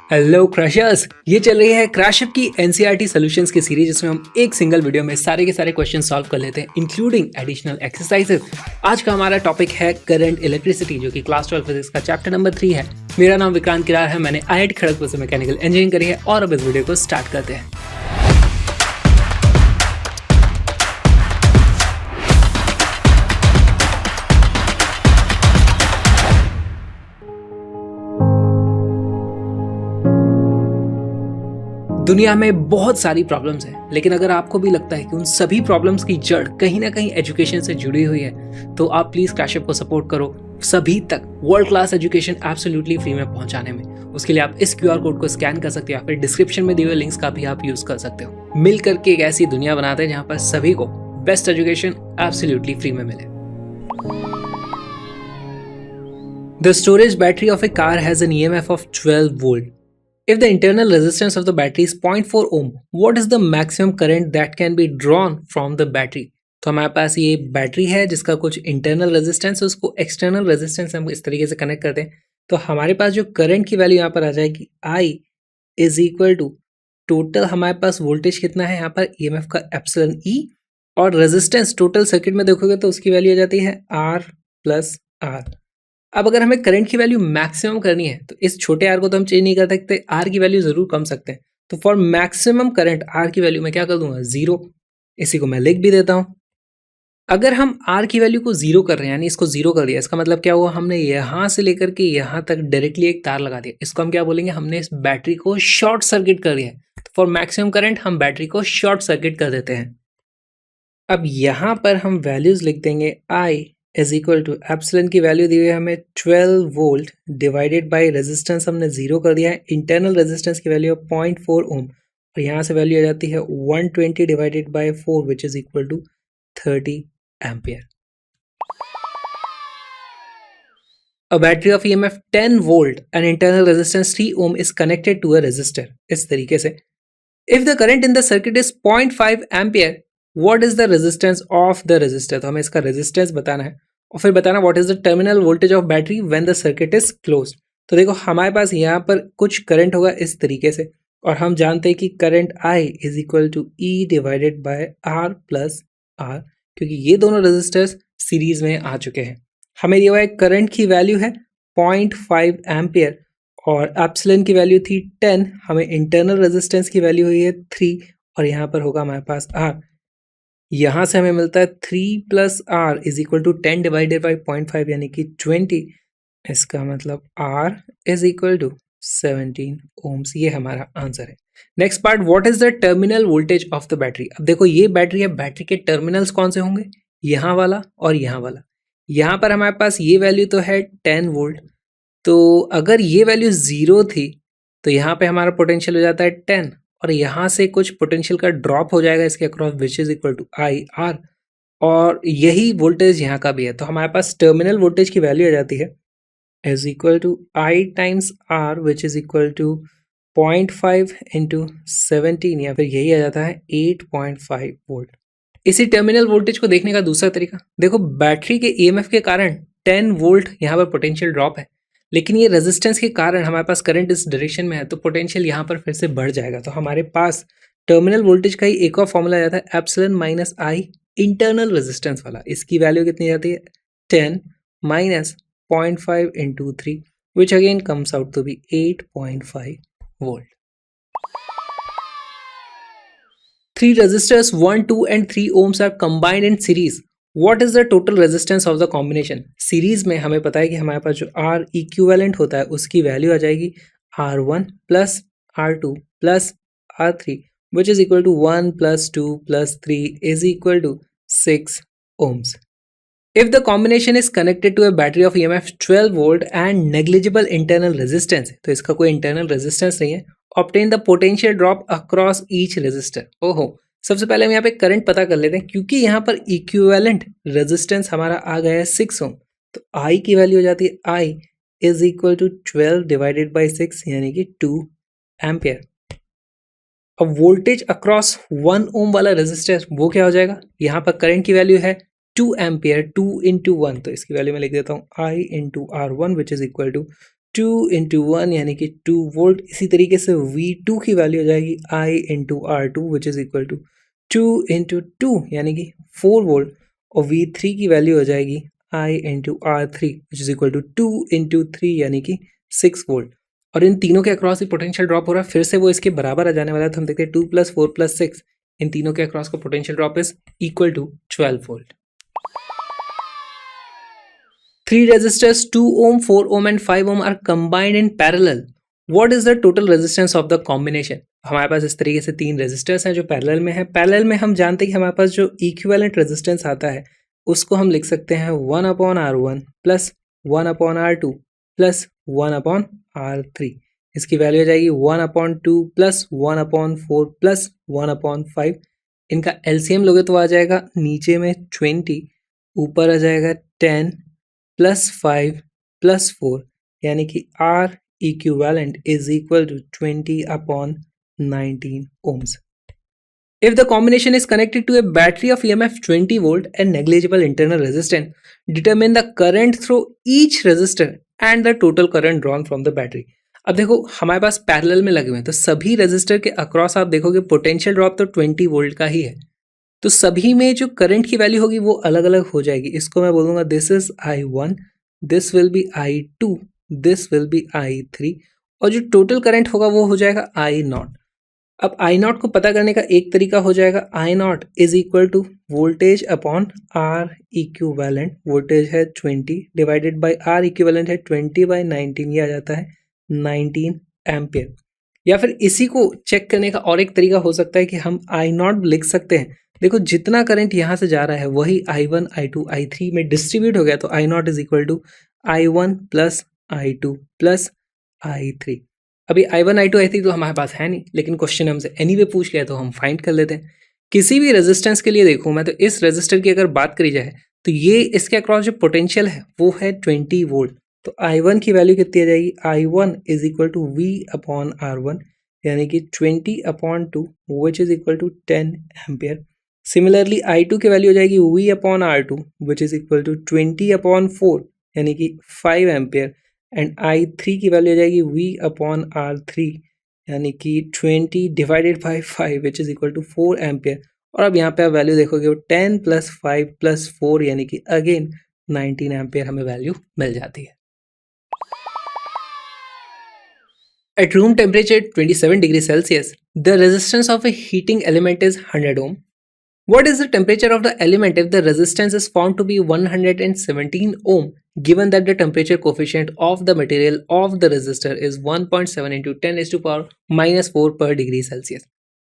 Hello crushers, ये चल रही है क्रैशअप की एनसीईआरटी सॉल्यूशंस की सीरीज जिसमें हम एक सिंगल वीडियो में सारे के सारे क्वेश्चन सॉल्व कर लेते हैं इंक्लूडिंग एडिशनल एक्सरसाइजेस। आज का हमारा टॉपिक है करंट इलेक्ट्रिसिटी, जो कि क्लास 12 फिजिक्स का चैप्टर नंबर 3 है। मेरा नाम विक्रांत किरार है, मैंने IIT खड़गपुर से मैकेनिकल इंजीनियरिंग करी है और अब इस वीडियो को स्टार्ट करते हैं। दुनिया में बहुत सारी प्रॉब्लम्स हैं, लेकिन अगर आपको भी लगता है कि उन सभी प्रॉब्लम्स की जड़ कहीं ना कहीं एजुकेशन से जुड़ी हुई है, तो आप प्लीज क्रैशअप को सपोर्ट करो सभी तक world class education absolutely free में पहुंचाने में। उसके लिए आप इस QR कोड को स्कैन कर सकते हो या फिर डिस्क्रिप्शन में दिए हुए लिंक्स का भी आप यूज कर सकते हो। मिल करके एक ऐसी दुनिया बनाते हैं जहां पर सभी को बेस्ट एजुकेशन एब्सोल्युटली फ्री में मिले। The storage battery of a car has an EMF of 12 volt. If the internal resistance of the battery is 0.4 ohm, what is the maximum current that can be drawn from the battery? तो हमारे पास ये battery है जिसका कुछ internal resistance है, उसको external resistance हम इस तरीके से कनेक्ट करते हैं। तो हमारे पास जो करंट की वैल्यू यहाँ पर आ जाएगी I is equal to total हमारे पास वोल्टेज कितना है यहाँ पर EMF का एप्सिलॉन E, और रेजिस्टेंस टोटल सर्किट में देखोगे तो उसकी वैल्यू आ जाती है R प्लस R। अब अगर हमें करंट की वैल्यू मैक्सिमम करनी है तो इस छोटे आर को तो हम चेंज नहीं कर सकते, आर की वैल्यू जरूर कम सकते हैं। तो फॉर मैक्सिमम करंट आर की वैल्यू मैं क्या कर दूंगा, 0। इसी को मैं लिख भी देता हूं। अगर हम आर की वैल्यू को 0 कर रहे हैं, यानी इसको 0 कर दिया, इसका मतलब क्या हुआ, हमने यहां से लेकर के यहां तक डायरेक्टली एक तार लगा दिया। इसको हम क्या बोलेंगे, हमने इस बैटरी को शॉर्ट सर्किट कर दिया है। तो फॉर मैक्सिमम करंट हम बैटरी को शॉर्ट सर्किट कर देते हैं। अब यहां पर हम वैल्यूज लिख देंगे I is equal to epsilon की वैल्यू दी हुई है हमें 12 वोल्ट डिवाइडेड बाय रेजिस्टेंस हमने 0 कर दिया है। इंटरनल रेजिस्टेंस की वैल्यू है 0.4 ओम, और यहाँ से वैल्यू आ जाती है 120 divided by 4 which is equal to 30 ampere. A battery of EMF 10 volt and internal resistance 3 ohm is connected to a resistor. इस तरीके से if the current in the circuit is 0.5 ampere, what is the resistance of the resistor? तो हमें इसका resistance बताना है और फिर बताना what is the terminal voltage of battery when the circuit is closed. तो देखो हमारे पास यहाँ पर कुछ करंट होगा इस तरीके से, और हम जानते हैं कि current I is equal to E divided by R plus R, क्योंकि ये दोनों रेजिस्टर्स सीरीज में आ चुके हैं। हमें दिया हुआ है करंट की वैल्यू है 0.5 एम्पियर और एप्सिलॉन की वैल्यू थी 10, हमें इंटरनल रेजिस्टेंस की वैल्यू हुई है 3, और यहाँ पर होगा हमारे पास R। यहाँ से हमें मिलता है 3 plus R is equal to 10 divided by 0.5 यानी कि 20। इसका मतलब R is equal to 17 ohms. ये हमारा आंसर है। Next part, what is the terminal voltage of the battery. अब देखो ये बैटरी है, बैटरी के टर्मिनल्स कौन से होंगे, यहाँ वाला और यहाँ वाला। यहाँ पर हमारे पास ये वैल्यू तो है 10 वोल्ट, तो अगर ये वैल्यू 0 थी तो यहाँ पे हमारा पोटेंशियल हो जाता है 10, और यहाँ से कुछ पोटेंशियल का ड्रॉप हो जाएगा इसके across which is equal to I R, और यही वोल्टेज यहाँ का भी है। तो हमारे पास टर्मिनल वोल्टेज की वैल्यू आ जाती है is equal to I times R which is equal to 0.5 into 17, या फिर यही आ जाता है 8.5 वोल्ट। इसी टर्मिनल वोल्टेज को देखने का दूसरा तरीका देखो, बैटरी के EMF के कारण 10 वोल्ट यहाँ पर पोटेंशियल ड्रॉप है, लेकिन ये रेजिस्टेंस के कारण हमारे पास करंट इस डायरेक्शन में है, तो पोटेंशियल यहाँ पर फिर से बढ़ जाएगा। तो हमारे पास टर्मिनल वोल्टेज का ही एक और फॉर्मूला जाता है epsilon minus I internal resistance वाला। इसकी वैल्यू कितनी जाती है 10 minus 0.5 into 3 which again comes out to be 8.5 volt. 3 resistors 1, 2 and 3 ohms are combined in series. What is the total resistance of the combination? Series में हमें पता है कि हमारे पास जो R इक्विवेलेंट होता है उसकी वैल्यू आ जाएगी R1 plus R2 plus R3 which is equal to 1 plus 2 plus 3 is equal to 6 ohms. If the combination is connected to a battery of EMF 12 volt and negligible internal resistance, तो इसका कोई internal resistance नहीं है, obtain the potential drop across each resistor. ओहो, सबसे पहले हम यहाँ पे करंट पता कर लेते हैं, क्योंकि यहाँ पर इक्विवेलेंट रेजिस्टेंस हमारा आ गया है 6 ओम, तो I की वैल्यू हो जाती है I is equal to 12 divided by 6 यानी कि 2 एम्पियर। अब वोल्टेज अक्रॉस 1 ओम वाला रेजिस्टर वो क्या हो जाएगा, यहाँ पर करंट की वैल्यू है 2 एम्पियर, 2 इंटू 1, तो इसकी वैल्यू मैं लिख देता हूँ I into R1 which is equal to 2 into 1 यानी कि 2 वोल्ट। इसी तरीके से V2 की वैल्यू हो जाएगी I into R2 which is equal to 2 into 2 यानी कि 4 वोल्ट, और V3 की वैल्यू हो जाएगी I into R3 which is equal to 2 into 3 यानी कि 6 वोल्ट। और इन तीनों के अक्रॉस ही पोटेंशियल ड्रॉप हो रहा है, फिर से वो इसके बराबर आ जाने वाला है। तो हम देखते हैं 2 + 4 + 6, इन तीनों के अक्रॉस का potential drop is equal to 12 volt. 3 resistors 2 ohm, 4 ohm and 5 ohm are combined in parallel. What is the total resistance of the combination? हमारे पास इस तरीके से 3 रेजिस्टर्स हैं जो पैरेलल में है। पैरेलल में हम जानते हैं कि हमारे पास जो इक्विवेलेंट रेजिस्टेंस आता है उसको हम लिख सकते हैं 1/R1 plus 1/R2 plus 1/R3। इसकी वैल्यू आ जाएगी 1/2 प्लस 1/4 प्लस 1/5। इनका एलसीएम लोगे तो आ जाएगा नीचे में 20, ऊपर आ जाएगा 10 प्लस 5 प्लस 4 यानी कि R equivalent is equal to 20/19 ohms. If the combination is connected to a battery of EMF 20 volt and negligible internal resistance, determine the current through each resistor and the total current drawn from the battery. अब देखो हमारे पास parallel में लगे हुए हैं तो सभी resistor के अक्रॉस आप देखोगे पोटेंशियल ड्रॉप तो 20 वोल्ट का ही है, तो सभी में जो करंट की वैल्यू होगी वो अलग अलग हो जाएगी। इसको मैं बोलूँगा this is I1, this will be I2, this will be I3, और जो टोटल करंट होगा वो हो जाएगा I0। अब I0 को पता करने का एक तरीका हो जाएगा I0 is equal to voltage upon R equivalent. Voltage है 20 डिवाइडेड बाई R इक्विवेलेंट है 20/19, ये आ जाता है 19 एम्पियर। या फिर इसी को चेक करने का और एक तरीका हो सकता है कि हम I0 लिख सकते हैं। देखो जितना करंट यहाँ से जा रहा है वही I1, I2, I3 में डिस्ट्रीब्यूट हो गया, तो I0 is equal to I1 plus I2 plus I3। अभी I1, I2, I3 तो हमारे पास है नहीं, लेकिन क्वेश्चन हमसे एनीवे पूछ लिया तो हम फाइंड कर लेते हैं। किसी भी रेजिस्टेंस के लिए देखूँ मैं तो इस रेजिस्टर की अगर बात करी जाए तो ये इसके अक्रॉस जो पोटेंशियल है वो है 20 वोल्ट। तो I1 की वैल्यू कितनी आ जाएगी, I1 is equal to V/R1 यानी कि 20/2 which is equal to 10 ampere. Similarly I2 की वैल्यू हो जाएगी V/R2 which is equal to 20/4 यानी कि 5 एम्पियर, एंड I3 की वैल्यू हो जाएगी V/R3 यानी कि 20 divided by 5 which is equal to 4 ampere. और अब यहाँ पे आप वैल्यू देखोगे 10 + 5 + 4 यानी कि अगेन 19 एम्पियर हमें वैल्यू मिल जाती है। At room temperature 27 degrees Celsius, the resistance of a heating element is 100 ohm. What is the temperature of the element if the resistance is found to be 117 ohm, given that the temperature coefficient of the material of the resistor is 1.7 into 10⁻⁻4 per degree Celsius?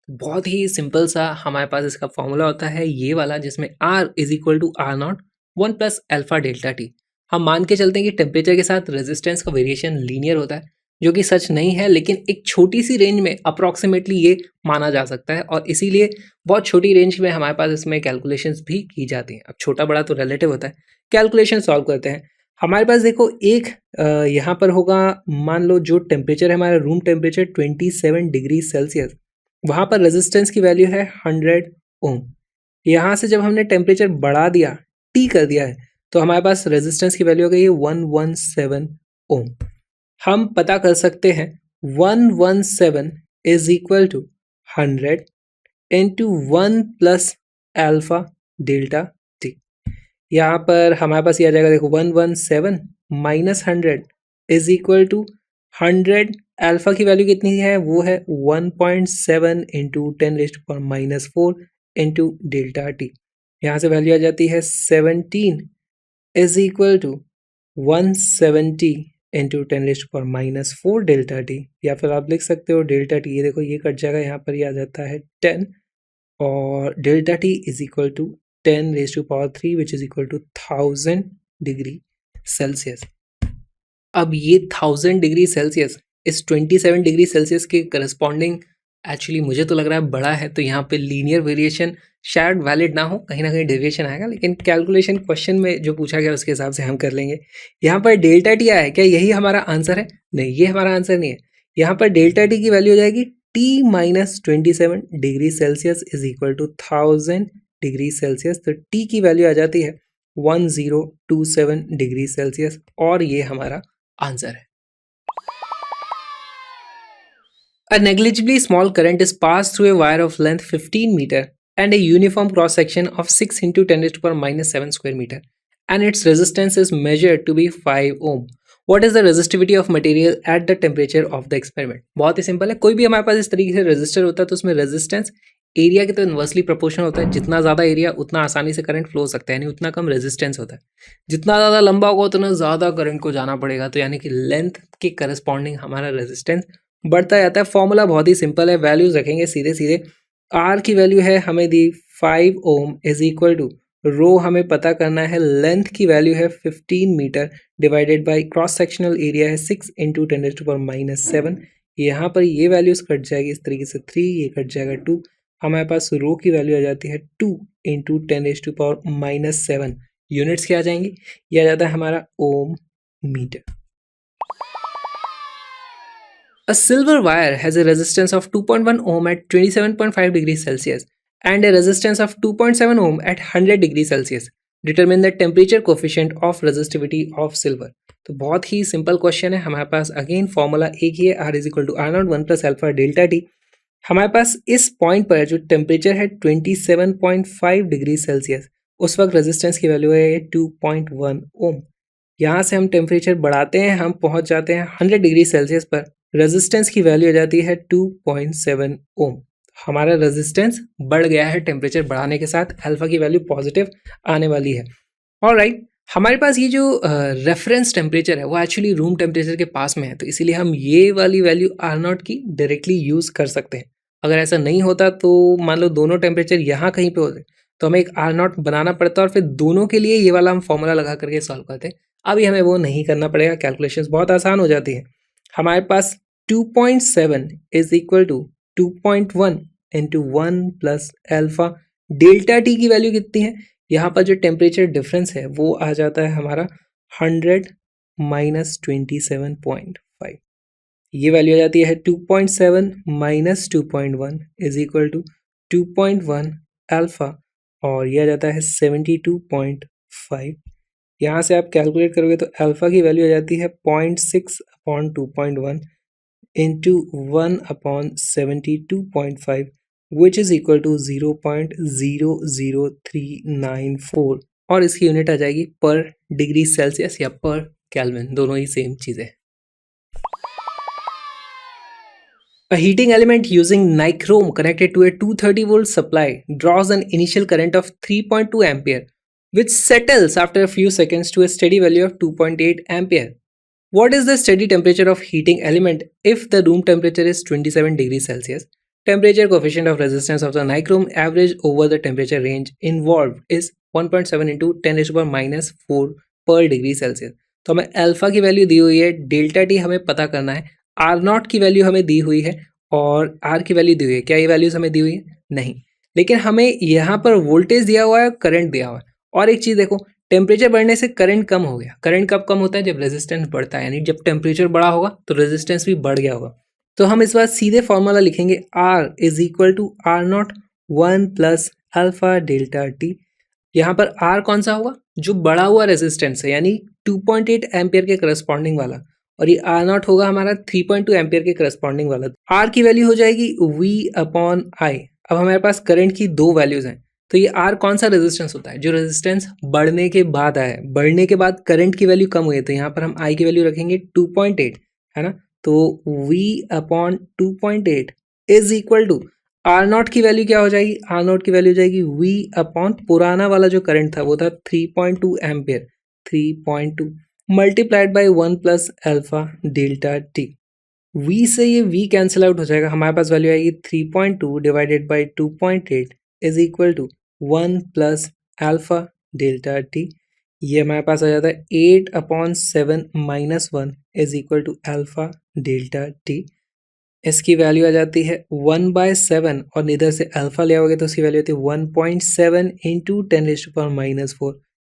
बहुत ही simple सा हमारे पास इसका formula होता है ये वाला, जिसमें R is equal to R0 1 plus alpha delta T. हम मान के चलते हैं कि टेम्परेचर के साथ रेजिस्टेंस का वेरिएशन लीनियर होता है, जो कि सच नहीं है, लेकिन एक छोटी सी रेंज में अप्रॉक्सीमेटली ये माना जा सकता है, और इसीलिए बहुत छोटी रेंज में हमारे पास इसमें कैलकुलेशंस भी की जाती हैं। अब छोटा बड़ा तो रिलेटिव होता है, कैलकुलेशन सॉल्व करते हैं। हमारे पास देखो एक यहाँ पर होगा, मान लो जो टेम्परेचर है हमारा रूम टेम्परेचर 27 डिग्री सेल्सियस, वहाँ पर रेजिस्टेंस की वैल्यू है 100 ओम। यहाँ से जब हमने टेम्परेचर बढ़ा दिया, टी कर दिया है, तो हमारे पास रेजिस्टेंस की वैल्यू हो गई है 117 ओम। हम पता कर सकते हैं 117 is equal to 100 into 1 plus alpha delta T. यहाँ पर हमारे पास ये आ जाएगा, देखो 117 minus 100 is equal to 100। Alpha की वैल्यू कितनी है, वो है 1.7 इंटू 10⁻⁻4 इंटू डेल्टा टी। यहाँ से वैल्यू आ जाती है 17 is equal to 170 into 10⁻⁻4 delta T, या फिर आप लिख सकते हो डेल्टा टी, ये देखो ये कट जाएगा, यहाँ पर ये आ जाता है 10, और delta T is equal to 10⁻³ which is equal to 1000 degree Celsius. अब ये 1000 डिग्री सेल्सियस इस 27 डिग्री सेल्सियस के करस्पॉन्डिंग एक्चुअली मुझे तो लग रहा है बड़ा है, तो यहाँ पे लीनियर वेरिएशन शायद वैलिड ना हो, कहीं ना कहीं डेविएशन आएगा, लेकिन कैलकुलेशन क्वेश्चन में जो पूछा गया उसके हिसाब से हम कर लेंगे। यहाँ पर डेल्टा टी आया है, क्या यही हमारा आंसर है? नहीं, ये हमारा आंसर नहीं है। यहाँ पर डेल्टा टी की वैल्यू हो जाएगी T-27 degree Celsius is equal to 1000 degree Celsius. तो टी की वैल्यू आ जाती है 1027 डिग्री सेल्सियस, और ये हमारा आंसर है। A negligibly small current is passed through a wire of length 15 meter and a uniform cross section of 6 into 10 raised to power minus 7 square meter, and its resistance is measured to be 5 ohm. What is the resistivity of material at the temperature of the experiment? बहुत ही simple है, कोई भी हमारे पास इस तरीके से रेजिस्टर होता है तो उसमें रेजिस्टेंस एरिया के तो इन्वर्सली प्रोपोर्शनल होता है। जितना ज़्यादा एरिया उतना आसानी से करंट फ्लो हो सकता है, यानी उतना कम रेजिस्टेंस होता है। जितना ज़्यादा लंबा होगा उतना ज़्यादा करंट को जाना पड़ेगा, तो यानी कि लेंथ के करस्पॉन्डिंग हमारा रेजिस्टेंस बढ़ता जाता है। फॉर्मूला बहुत ही सिंपल है, वैल्यूज रखेंगे सीधे सीधे। आर की वैल्यू है हमें दी 5 ohm is equal to rho हमें पता करना है, लेंथ की वैल्यू है 15 metre divided by cross sectional area है 6 इंटू 10 टू पावर माइनस 7। यहाँ पर ये वैल्यूज कट जाएगी इस तरीके से 3, ये कट जाएगा 2, हमारे पास रो की वैल्यू आ जाती है 2 into 10 to power minus 7। Units क्या आ जाएंगी, ये आ जाता है हमारा ohm metre. A silver wire has a resistance of 2.1 ohm at 27.5 degrees Celsius and a resistance of 2.7 ohm at 100 degrees Celsius. Determine the temperature coefficient of resistivity of silver. तो बहुत ही सिंपल क्वेश्चन है। हमारे पास again formula एक ही है, R is equal to R naught 1 plus alpha delta T. हमारे पास इस पॉइंट पर जो टेम्परेचर है 27.5 डिग्री सेल्सियस, उस वक्त रेजिस्टेंस की वैल्यू है 2.1 ओम। यहाँ से हम टेम्परेचर बढ़ाते हैं, हम पहुँच जाते हैं 100 डिग्री सेल्सियस पर, रेजिस्टेंस की वैल्यू आ जाती है 2.7 ओम। हमारा रेजिस्टेंस बढ़ गया है टेम्परेचर बढ़ाने के साथ, अल्फा की वैल्यू पॉजिटिव आने वाली है। ऑलराइट, हमारे पास ये जो रेफरेंस टेम्परेचर है वो एक्चुअली रूम टेम्परेचर के पास में है, तो इसीलिए हम ये वाली वैल्यू आर नॉट की डायरेक्टली यूज़ कर सकते हैं। अगर ऐसा नहीं होता तो मान लो दोनों टेम्परेचर यहाँ कहीं पे होते तो हमें एक आर नॉट बनाना पड़ता और फिर दोनों के लिए ये वाला हम फॉर्मूला लगा करके सॉल्व करते हैं। अभी हमें वो नहीं करना पड़ेगा, कैलकुलेशंस बहुत आसान हो जाती है। हमारे पास 2.7 is equal to 2.1 into 1 plus alpha. Delta T की वैल्यू कितनी है, यहाँ पर जो टेम्परेचर डिफरेंस है वो आ जाता है हमारा 100 माइनस 27.5। ये वैल्यू आ जाती है 2.7 minus 2.1 is equal to 2.1 alpha, और ये आ जाता है 72.5। यहाँ से आप कैलकुलेट करोगे तो अल्फा की वैल्यू आ जाती है 0.6 upon 2.1 into 1 upon 72.5 which is equal to 0.00394, और इसकी यूनिट आ जाएगी पर डिग्री सेल्सियस या पर केल्विन, दोनों ही सेम चीज़ें। A heating element using nichrome connected to a 230 volt supply draws an initial current of 3.2 ampere which settles after a few seconds to a steady value of 2.8 ampere. What is the steady temperature of heating element if the room temperature is 27 degrees Celsius? Temperature coefficient of resistance of the nichrome average over the temperature range involved is 1.7 into 10 raised to power minus 4 per degree Celsius. तो हमें alpha की value दी हुई है, delta T हमें पता करना है, आर नॉट की वैल्यू हमें दी हुई है और आर की वैल्यू दी हुई है। क्या ये वैल्यूज हमें दी हुई है? नहीं, लेकिन हमें यहाँ पर वोल्टेज दिया हुआ है, करंट दिया हुआ है। और एक चीज़ देखो, टेम्परेचर बढ़ने से करंट कम हो गया। करंट कब कम होता है? जब रेजिस्टेंस बढ़ता है, यानी जब टेम्परेचर बढ़ा होगा तो रेजिस्टेंस भी बढ़ गया होगा। तो हम इस बार सीधे फॉर्मूला लिखेंगे, R is equal to R naught 1 plus alpha delta T. यहाँ पर आर कौन सा होगा? जो बढ़ा हुआ रेजिस्टेंस है, यानी 2.8 एम्पियर के करस्पॉन्डिंग वाला, और ये आर नॉट होगा हमारा 3.2 एम्पियर के करस्पॉन्डिंग वाला। आर की वैल्यू हो जाएगी V अपॉन आई। अब हमारे पास करंट की दो वैल्यूज हैं, तो ये आर कौन सा रेजिस्टेंस होता है? जो रेजिस्टेंस बढ़ने के बाद आया है, बढ़ने के बाद करंट की वैल्यू कम हुई है, तो यहाँ पर हम आई की वैल्यू रखेंगे 2.8, है ना। तो V upon 2.8 is equal to R naught की वैल्यू क्या हो जाएगी? आर नॉट की वैल्यू हो जाएगी V अपॉन पुराना वाला जो करंट था वो था 3.2 ampere, 3.2 multiplied by 1 plus alpha delta T. V से ये V कैंसिल आउट हो जाएगा, हमारे पास वैल्यू आएगी 3.2 divided by 2.8 is equal to 1 plus alpha delta T. ये हमारे पास आ जाता है 8 upon 7 minus 1 is equal to alpha delta T. इसकी वैल्यू आ जाती है 1/7, और इधर से अल्फा ले आओगे तो उसकी वैल्यू आती है 1.7 into 10 raise to power minus 4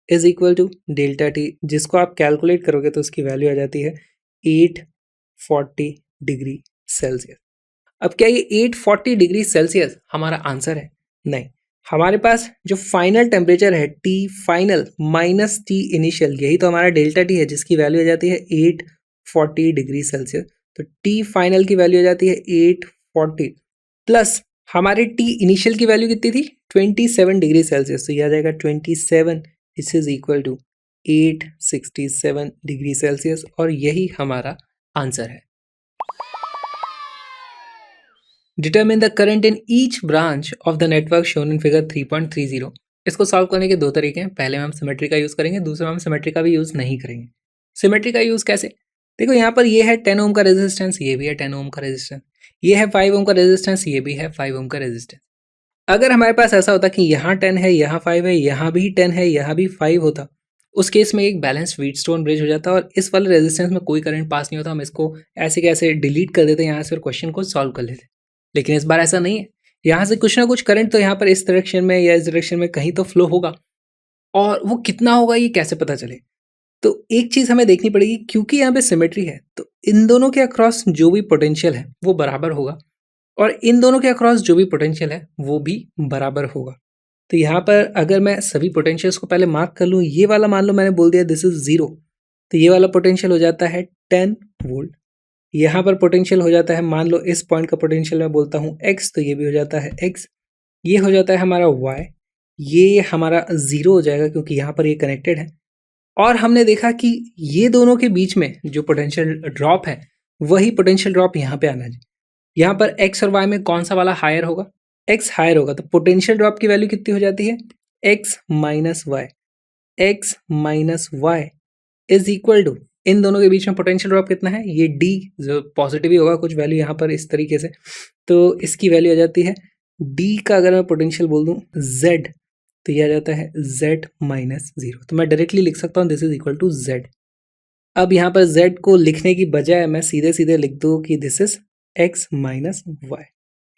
is equal to delta T, जिसको आप कैलकुलेट करोगे तो उसकी वैल्यू आ जाती है 840 डिग्री सेल्सियस। अब क्या ये 840 डिग्री सेल्सियस हमारा आंसर है? नहीं, हमारे पास जो फाइनल टेम्परेचर है T final minus T initial, यही तो हमारा डेल्टा टी है, जिसकी वैल्यू आ जाती है 840 डिग्री सेल्सियस। तो टी फाइनल की वैल्यू हो जाती है 840 प्लस हमारे टी इनिशियल की वैल्यू कितनी थी 27 डिग्री सेल्सियस, तो यह आ जाएगा 27 this is equal to 867 degree Celsius और यही हमारा आंसर है। Determine the current in each branch of the network shown in figure 3.30। इसको सॉल्व करने के दो तरीके हैं, पहले में हम सिमेट्री का यूज करेंगे, दूसरे में हम सिमेट्री का भी यूज नहीं करेंगे। सिमेट्री का यूज कैसे, देखो यहाँ पर ये है 10 ओम का रेजिस्टेंस, ये भी है 10 ओम का रेजिस्टेंस, ये है 5 ओम का रेजिस्टेंस, ये भी है 5 ओम का रेजिस्टेंस। अगर हमारे पास ऐसा होता कि यहाँ 10 है, यहाँ 5 है, यहाँ भी 10 है, यहाँ भी 5 होता, उस केस में एक बैलेंस व्हीटस्टोन ब्रिज हो जाता और इस वाले रेजिस्टेंस में कोई करंट पास नहीं होता, हम इसको ऐसे कैसे डिलीट कर देते यहाँ से और क्वेश्चन को सॉल्व कर लेते। लेकिन इस बार ऐसा नहीं है, यहाँ से कुछ ना कुछ करंट तो यहाँ पर इस डायरेक्शन में या इस डायरेक्शन में कहीं तो फ्लो होगा, और वो कितना होगा ये कैसे पता चले। तो एक चीज हमें देखनी पड़ेगी, क्योंकि यहाँ पे सिमेट्री है तो इन दोनों के अक्रॉस जो भी पोटेंशियल है वो बराबर होगा और इन दोनों के अक्रॉस जो भी पोटेंशियल है वो भी बराबर होगा। तो यहाँ पर अगर मैं सभी पोटेंशियल्स को पहले मार्क कर लूँ, ये वाला मान लो मैंने बोल दिया दिस इज 0, तो ये वाला पोटेंशियल हो जाता है 10 वोल्ट। यहाँ पर पोटेंशियल हो जाता है, मान लो इस पॉइंट का पोटेंशियल मैं बोलता हूँ x, तो ये भी हो जाता है x, ये हो जाता है हमारा y, ये हमारा 0 हो जाएगा क्योंकि यहाँ पर ये कनेक्टेड है। और हमने देखा कि ये दोनों के बीच में जो पोटेंशियल ड्रॉप है वही पोटेंशियल ड्रॉप यहाँ पे आना चाहिए। यहाँ पर x और y में कौन सा वाला हायर होगा, x हायर होगा, तो पोटेंशियल ड्रॉप की वैल्यू कितनी हो जाती है x minus Y is equal to, इन दोनों के बीच में पोटेंशियल ड्रॉप कितना है, ये d जो पॉजिटिव ही होगा कुछ वैल्यू यहाँ पर इस तरीके से, तो इसकी वैल्यू आ जाती है d का अगर मैं पोटेंशियल बोल दूँ z, तो यह आ जाता है z माइनस 0, तो मैं डायरेक्टली लिख सकता हूँ this is equal to z। अब यहाँ पर z को लिखने की बजाय मैं सीधे सीधे लिख दूँ कि this is x minus y.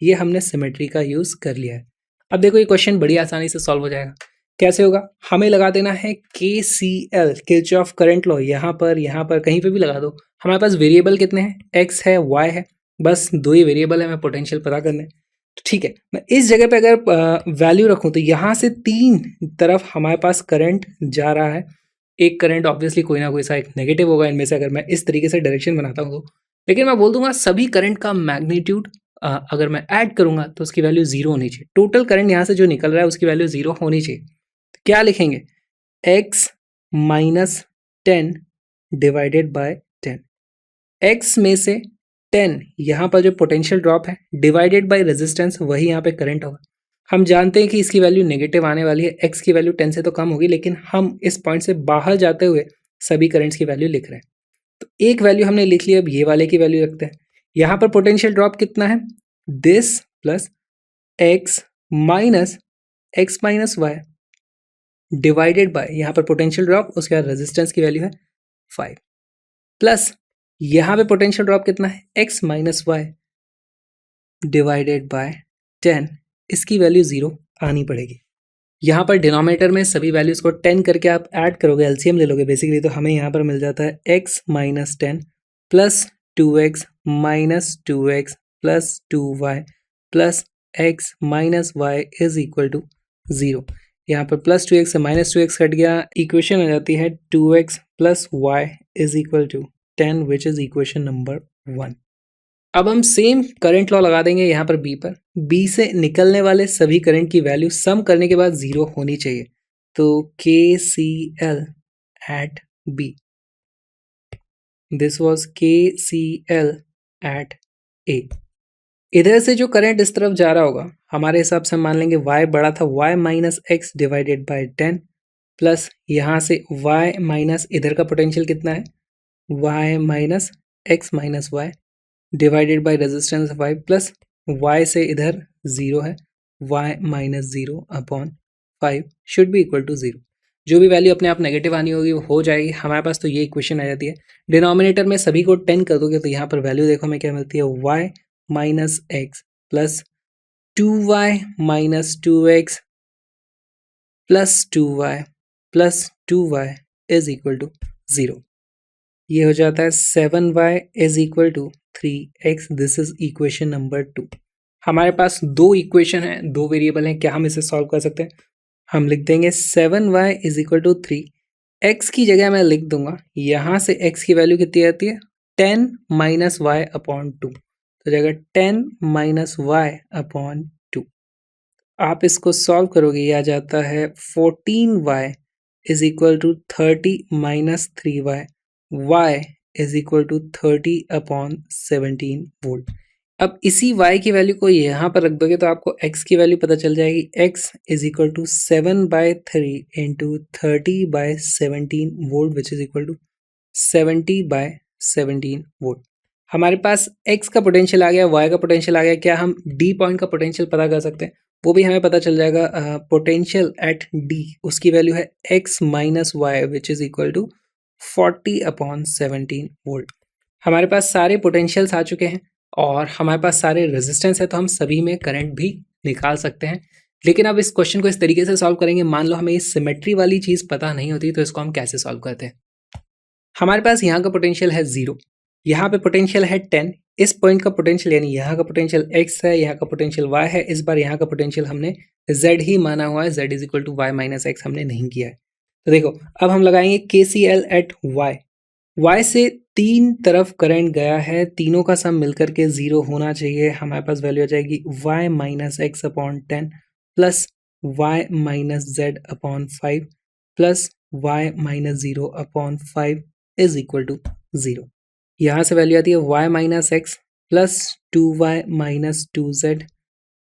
ये हमने सिमेट्री का यूज कर लिया है। अब देखो ये क्वेश्चन बड़ी आसानी से सॉल्व हो जाएगा। कैसे होगा, हमें लगा देना है KCL किरचॉफ करंट लॉ, यहाँ पर कहीं पे भी लगा दो। हमारे पास वेरिएबल कितने हैं, x है y है, बस दो ही वेरिएबल है, हमें पोटेंशियल पता करना है। तो ठीक है, मैं इस जगह पे अगर वैल्यू रखूं तो यहाँ से तीन तरफ हमारे पास करंट जा रहा है। एक करंट ऑब्वियसली कोई ना कोई सा एक नेगेटिव होगा इनमें से, अगर मैं इस तरीके से डायरेक्शन बनाता हूँ तो, लेकिन मैं बोल दूंगा सभी करंट का मैग्नीट्यूड अगर मैं ऐड करूंगा तो उसकी वैल्यू 0 होनी चाहिए। टोटल करंट यहाँ से जो निकल रहा है उसकी वैल्यू 0 होनी चाहिए। तो क्या लिखेंगे, x minus 10 divided by 10, x में से 10 यहाँ पर जो पोटेंशियल ड्रॉप है डिवाइडेड बाय रेजिस्टेंस, वही यहाँ पे करंट होगा। हम जानते हैं कि इसकी वैल्यू नेगेटिव आने वाली है, x की वैल्यू 10 से तो कम होगी, लेकिन हम इस पॉइंट से बाहर जाते हुए सभी करंट्स की वैल्यू लिख रहे हैं। तो एक वैल्यू हमने लिख ली, अब ये वाले की वैल्यू रखते हैं। यहाँ पर पोटेंशियल ड्रॉप कितना है, this plus x minus Y divided by, यहाँ पर पोटेंशियल ड्रॉप, उसके बाद रेजिस्टेंस की वैल्यू है 5, प्लस यहाँ पे पोटेंशियल ड्रॉप कितना है, x minus Y divided by 10, इसकी वैल्यू 0 आनी पड़ेगी। यहाँ पर डिनोमिनेटर में सभी वैल्यूज को 10 करके आप ऐड करोगे, एलसीएम ले लोगे बेसिकली, तो हमें यहाँ पर मिल जाता है x minus 10 plus 2x minus 2x plus 2y plus x minus Y is equal to 0। यहाँ पर प्लस 2x से माइनस 2x कट गया, इक्वेशन आ जाती है 2x plus y is equal to 10 which is equation number 1। अब हम same current law लगा देंगे यहाँ पर B पर, B से निकलने वाले सभी करंट की वैल्यू सम करने के बाद 0 होनी चाहिए। तो KCL at B, this was KCL at A। इधर से जो करंट इस तरफ जा रहा होगा हमारे हिसाब से मान लेंगे y बड़ा था, y minus x divided by 10 plus यहाँ से y माइनस इधर का पोटेंशियल कितना है, y minus x minus y divided by resistance 5 plus y से इधर 0 है, y minus 0 upon 5 should be equal to 0। जो भी वैल्यू अपने आप नेगेटिव आनी होगी वो हो जाएगी। हमारे पास तो ये इक्वेशन आ जाती है। डिनोमिनेटर में सभी को 10 कर दोगे तो यहाँ पर वैल्यू देखो हमें क्या मिलती है, y minus x plus 2y minus 2x plus 2y plus 2y is equal to 0। ये हो जाता है 7y is equal to 3x, this is equation number 2। हमारे पास दो इक्वेशन है, दो वेरिएबल हैं, क्या हम इसे सॉल्व कर सकते हैं, हम लिख देंगे 7y is equal to 3, x की जगह मैं लिख दूंगा यहाँ से x की वैल्यू कितनी आती है 10 माइनस वाई अपॉन 2, तो जाएगा 10 माइनस वाई अपॉन 2। आप इसको सॉल्व करोगे, ये आ जाता है 14y is equal to 30 minus 3y, y is equal to 30 upon 17 volt. अब इसी y की वैल्यू को यहाँ पर रख दोगे तो आपको x की वैल्यू पता चल जाएगी, x is equal to 7/3 into 30/17 volt which is equal to 70/17 volt. हमारे पास x का पोटेंशियल आ गया, y का पोटेंशियल आ गया। क्या हम d पॉइंट का पोटेंशियल पता कर सकते हैं? वो भी हमें पता चल जाएगा। पोटेंशियल एट d उसकी वैल्यू है x minus y which is equal to 40/17 volt. हमारे पास सारे पोटेंशियल्स आ चुके हैं और हमारे पास सारे रेजिस्टेंस है, तो हम सभी में करंट भी निकाल सकते हैं। लेकिन अब इस क्वेश्चन को इस तरीके से सॉल्व करेंगे, मान लो हमें इस सिमेट्री वाली चीज़ पता नहीं होती, तो इसको हम कैसे सॉल्व करते हैं? हमारे पास यहाँ का पोटेंशियल है 0, यहाँ पे पोटेंशियल है 10, इस पॉइंट का पोटेंशियल यानी यहाँ का पोटेंशियल x है, यहाँ का पोटेंशियल y है। इस बार यहाँ का पोटेंशियल हमने z ही माना हुआ है, z is equal to y minus x हमने नहीं किया है। तो देखो अब हम लगाएंगे KCL एट y से तीन तरफ करंट गया है, तीनों का सम मिलकर के 0 होना चाहिए। हमारे पास वैल्यू आ जाएगी y minus x upon 10 plus y minus z upon 5 plus y minus 0 upon 5 is equal to 0। यहाँ से वैल्यू आती है y minus x plus 2y minus 2z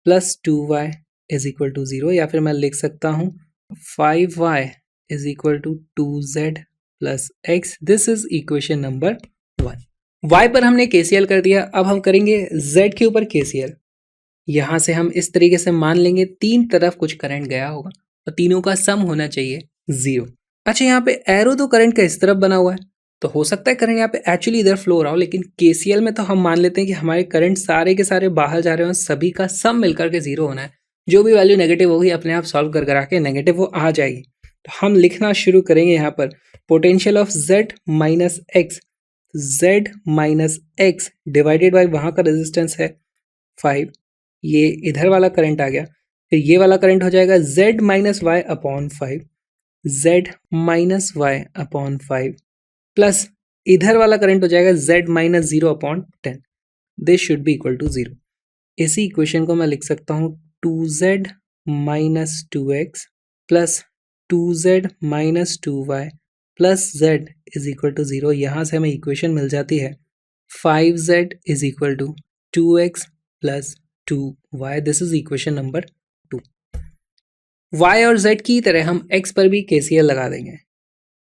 plus 2y is equal to 0, या फिर मैं लिख सकता हूँ 5y is equal to 2z plus x। This is equation number 1। y पर हमने KCL कर दिया, अब हम करेंगे z के ऊपर KCL। यहाँ से हम इस तरीके से मान लेंगे तीन तरफ कुछ करंट गया होगा और तीनों का सम होना चाहिए 0। अच्छा, यहाँ पे एरो तो करंट का इस तरफ बना हुआ है, तो हो सकता है करंट यहाँ पे एक्चुअली इधर फ्लो हो रहा हो, लेकिन KCL में तो हम मान लेते हैं कि हमारे करंट सारे के सारे बाहर जा रहे हैं और सभी का सम मिलकर के 0 होना है। जो भी वैल्यू नेगेटिव होगी अपने आप सॉल्व कर करा के नेगेटिव वो आ जाएगी। तो हम लिखना शुरू करेंगे यहाँ पर potential of z minus x, z minus x divided by वहाँ का रेजिस्टेंस है 5, ये इधर वाला करंट आ गया, फिर ये वाला करंट हो जाएगा z minus y upon 5, z minus y upon 5 plus इधर वाला करंट हो जाएगा z minus 0 upon 10। This should be equal to 0। इसी इक्वेशन को मैं लिख सकता हूँ 2z minus 2x plus 2z minus 2y plus z is equal to 0। यहाँ से हमें इक्वेशन मिल जाती है 5z is equal to 2x plus 2y। This is equation number 2। y और z की तरह हम x पर भी KCL लगा देंगे।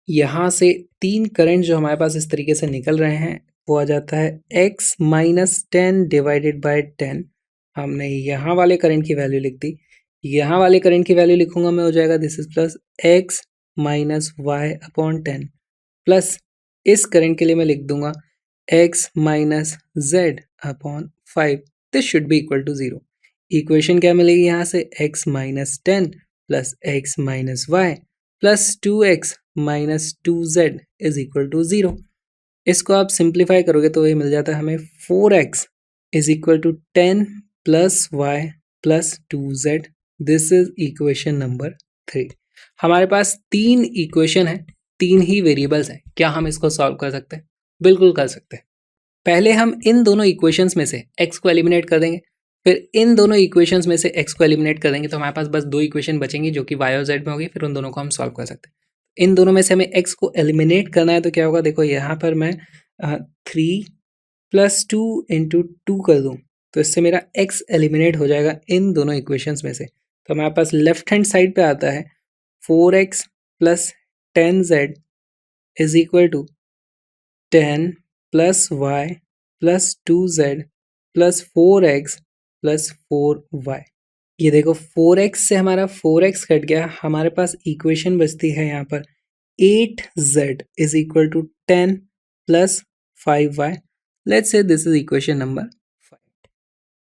यहाँ से तीन करंट जो हमारे पास इस तरीके से निकल रहे हैं वो आ जाता है x माइनस 10 डिवाइडेड बाई 10। हमने यहाँ वाले करंट की वैल्यू लिख दी, यहाँ वाले करंट की वैल्यू लिखूंगा मैं, हो जाएगा this is plus x minus y upon 10 plus इस करंट के लिए मैं लिख दूंगा x minus z upon 5। This should be equal to 0। Equation क्या मिलेगी यहाँ से x minus 10 plus x minus y plus 2x minus 2z is equal to 0। इसको आप सिंप्लीफाई करोगे तो ये मिल जाता है हमें 4x is equal to 10 plus y plus 2z। This is equation number 3। हमारे पास तीन इक्वेशन है, तीन ही वेरिएबल्स हैं। क्या हम इसको सॉल्व कर सकते हैं? बिल्कुल कर सकते हैं। पहले हम इन दोनों इक्वेशंस में से x को एलिमिनेट कर देंगे, फिर इन दोनों इक्वेशंस में से x को एलिमिनेट कर देंगे, तो हमारे पास बस दो इक्वेशन बचेंगी जो कि y और z में होगी, फिर उन दोनों को हम सॉल्व कर सकते हैं। इन दोनों में से हमें x को एलिमिनेट करना है, तो क्या होगा देखो, यहाँ पर मैं 3 प्लस 2 इंटू 2 कर दूँ तो इससे मेरा x एलिमिनेट हो जाएगा इन दोनों इक्वेशंस में से। तो हमारे पास लेफ्ट हैंड साइड पे आता है 4x plus 10z is equal to 10 plus y plus 2z plus 4x plus 4y। ये देखो 4x से हमारा 4x कट गया, हमारे पास इक्वेशन बचती है यहाँ पर 8z is equal to 10 plus 5y। Let's say this is equation number 5।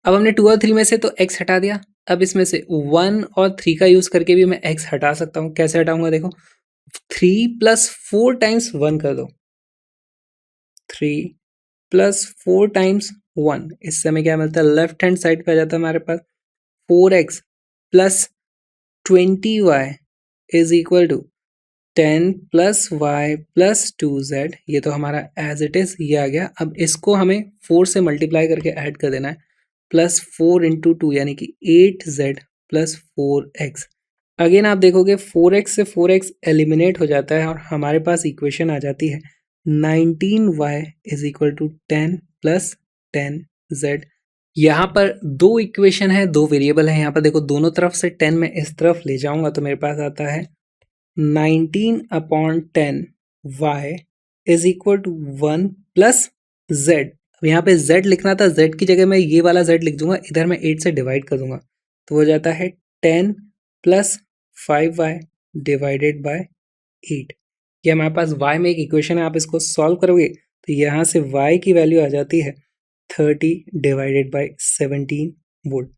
अब हमने 2 और 3 में से तो x हटा दिया, अब इसमें से 1 और 3 का यूज करके भी मैं x हटा सकता हूँ। कैसे हटाऊंगा देखो, 3 प्लस 4 टाइम्स 1 कर दो, 3 प्लस 4 टाइम्स 1, इससे हमें क्या मिलता है, लेफ्ट हैंड साइड पे आ जाता है हमारे पास 4x plus 20y is equal to 10 plus y plus 2z, ये तो हमारा एज इट इज ये आ गया। अब इसको हमें 4 से मल्टीप्लाई करके ऐड कर देना है, प्लस 4 इंटू 2 यानी कि 8z प्लस 4x। अगेन आप देखोगे 4x से 4x एलिमिनेट हो जाता है और हमारे पास इक्वेशन आ जाती है 19y is equal to 10 plus 10z। यहाँ पर दो इक्वेशन है, दो वेरिएबल है। यहाँ पर देखो दोनों तरफ से 10 मैं इस तरफ ले जाऊंगा तो मेरे पास आता है 19 upon 10 y is equal to 1 plus z। अब यहाँ पे z लिखना था, z की जगह मैं ये वाला z लिख दूंगा, इधर मैं 8 से डिवाइड कर दूंगा तो हो जाता है 10 प्लस 5y डिवाइडेड बाय 8। ये हमारे पास y में एक इक्वेशन है, आप इसको सॉल्व करोगे तो यहाँ से y की वैल्यू आ जाती है 30 डिवाइडेड बाय 17 वोल्ट।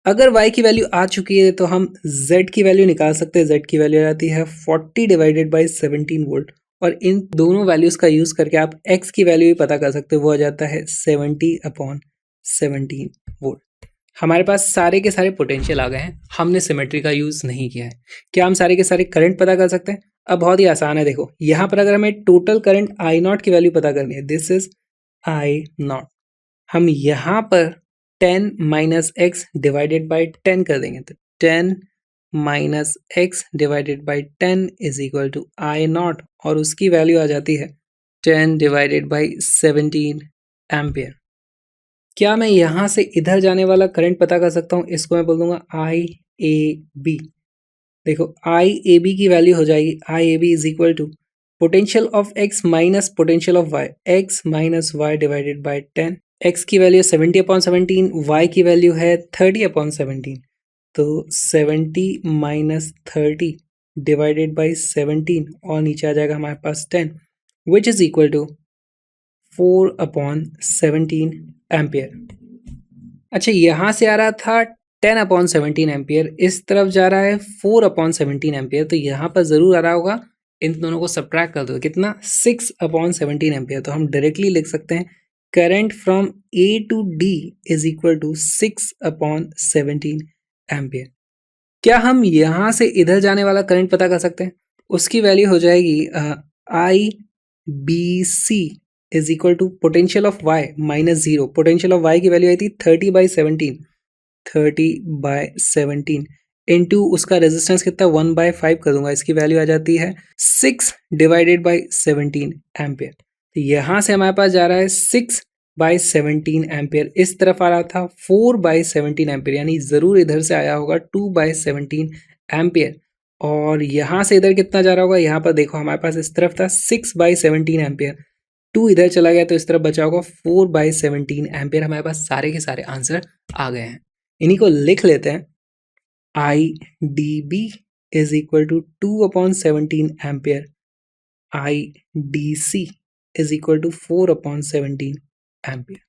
अगर y की वैल्यू आ चुकी है तो हम z की वैल्यू निकाल सकते हैं। z की वैल्यू आ जाती है 40 डिवाइडेड बाय 17 वोल्ट और इन दोनों वैल्यूज का यूज करके आप x की वैल्यू भी पता कर सकते हो, वो आ जाता है 70 अपॉन 17 वोल्ट। हमारे पास सारे के सारे पोटेंशियल आ गए हैं, हमने सिमेट्री का यूज नहीं किया है। क्या हम सारे के सारे करंट पता कर सकते हैं? अब बहुत ही आसान है, देखो यहाँ पर अगर हमें टोटल करंट आई नॉट की वैल्यू पता करनी है, दिस इज आई नॉट, हम यहाँ पर 10 माइनस एक्स डिवाइडेड बाई 10 कर देंगे तो 10 minus x divided by 10 is equal to I naught और उसकी वैल्यू आ जाती है 10 डिवाइडेड बाई 17 एम्पियर। क्या मैं यहाँ से इधर जाने वाला करंट पता कर सकता हूँ? इसको मैं बोल दूंगा आई ए बी। देखो आई ए बी की वैल्यू हो जाएगी I A B is equal to potential of X minus potential of Y, X minus Y divided by 10। X की वैल्यू 70 अपॉन 17, वाई की वैल्यू है 30 अपॉन 17, तो 70 माइनस 30 डिवाइडेड बाई 17 और नीचे आ जाएगा हमारे पास 10 which is equal to 4 upon 17 ampere. अच्छा यहाँ से आ रहा था 10 अपॉन 17 एम्पियर, इस तरफ जा रहा है 4 अपॉन 17 एम्पियर, तो यहाँ पर ज़रूर आ रहा होगा, इन दोनों को सब्ट्रैक्ट कर दो कितना 6 अपॉन 17 एम्पियर। तो हम डायरेक्टली लिख सकते हैं current from A to D is equal to 6 upon 17 ampere. क्या हम यहाँ से इधर जाने वाला करंट पता कर सकते हैं? उसकी वैल्यू हो जाएगी I B C is equal to potential of Y minus 0। Potential of Y की वैल्यू आई थी 30 बाई 17, 30 बाय 17 इनटू उसका रेजिस्टेंस कितना 1 बाय 5 कर दूंगा, इसकी वैल्यू आ जाती है 6 डिवाइडेड बाय 17 एम्पियर। तो यहाँ से हमारे पास जा रहा है 6 बाय 17 एम्पियर, इस तरफ आ रहा था 4 बाय 17 एम्पियर, यानी ज़रूर इधर से आया होगा 2 बाय 17 एम्पियर। और यहाँ से इधर कितना जा रहा होगा? यहाँ पर देखो हमारे पास इस तरफ था 6 बाय 17 एम्पियर, 2 इधर चला गया तो इस तरफ बचा होगा 4 बाय 17 एम्पियर। हमारे पास सारे के सारे आंसर आ गए हैं, इन्हीं को लिख लेते हैं। I D B is equal to 2 upon 17 ampere, I D C is equal to 4 upon 17 ampere.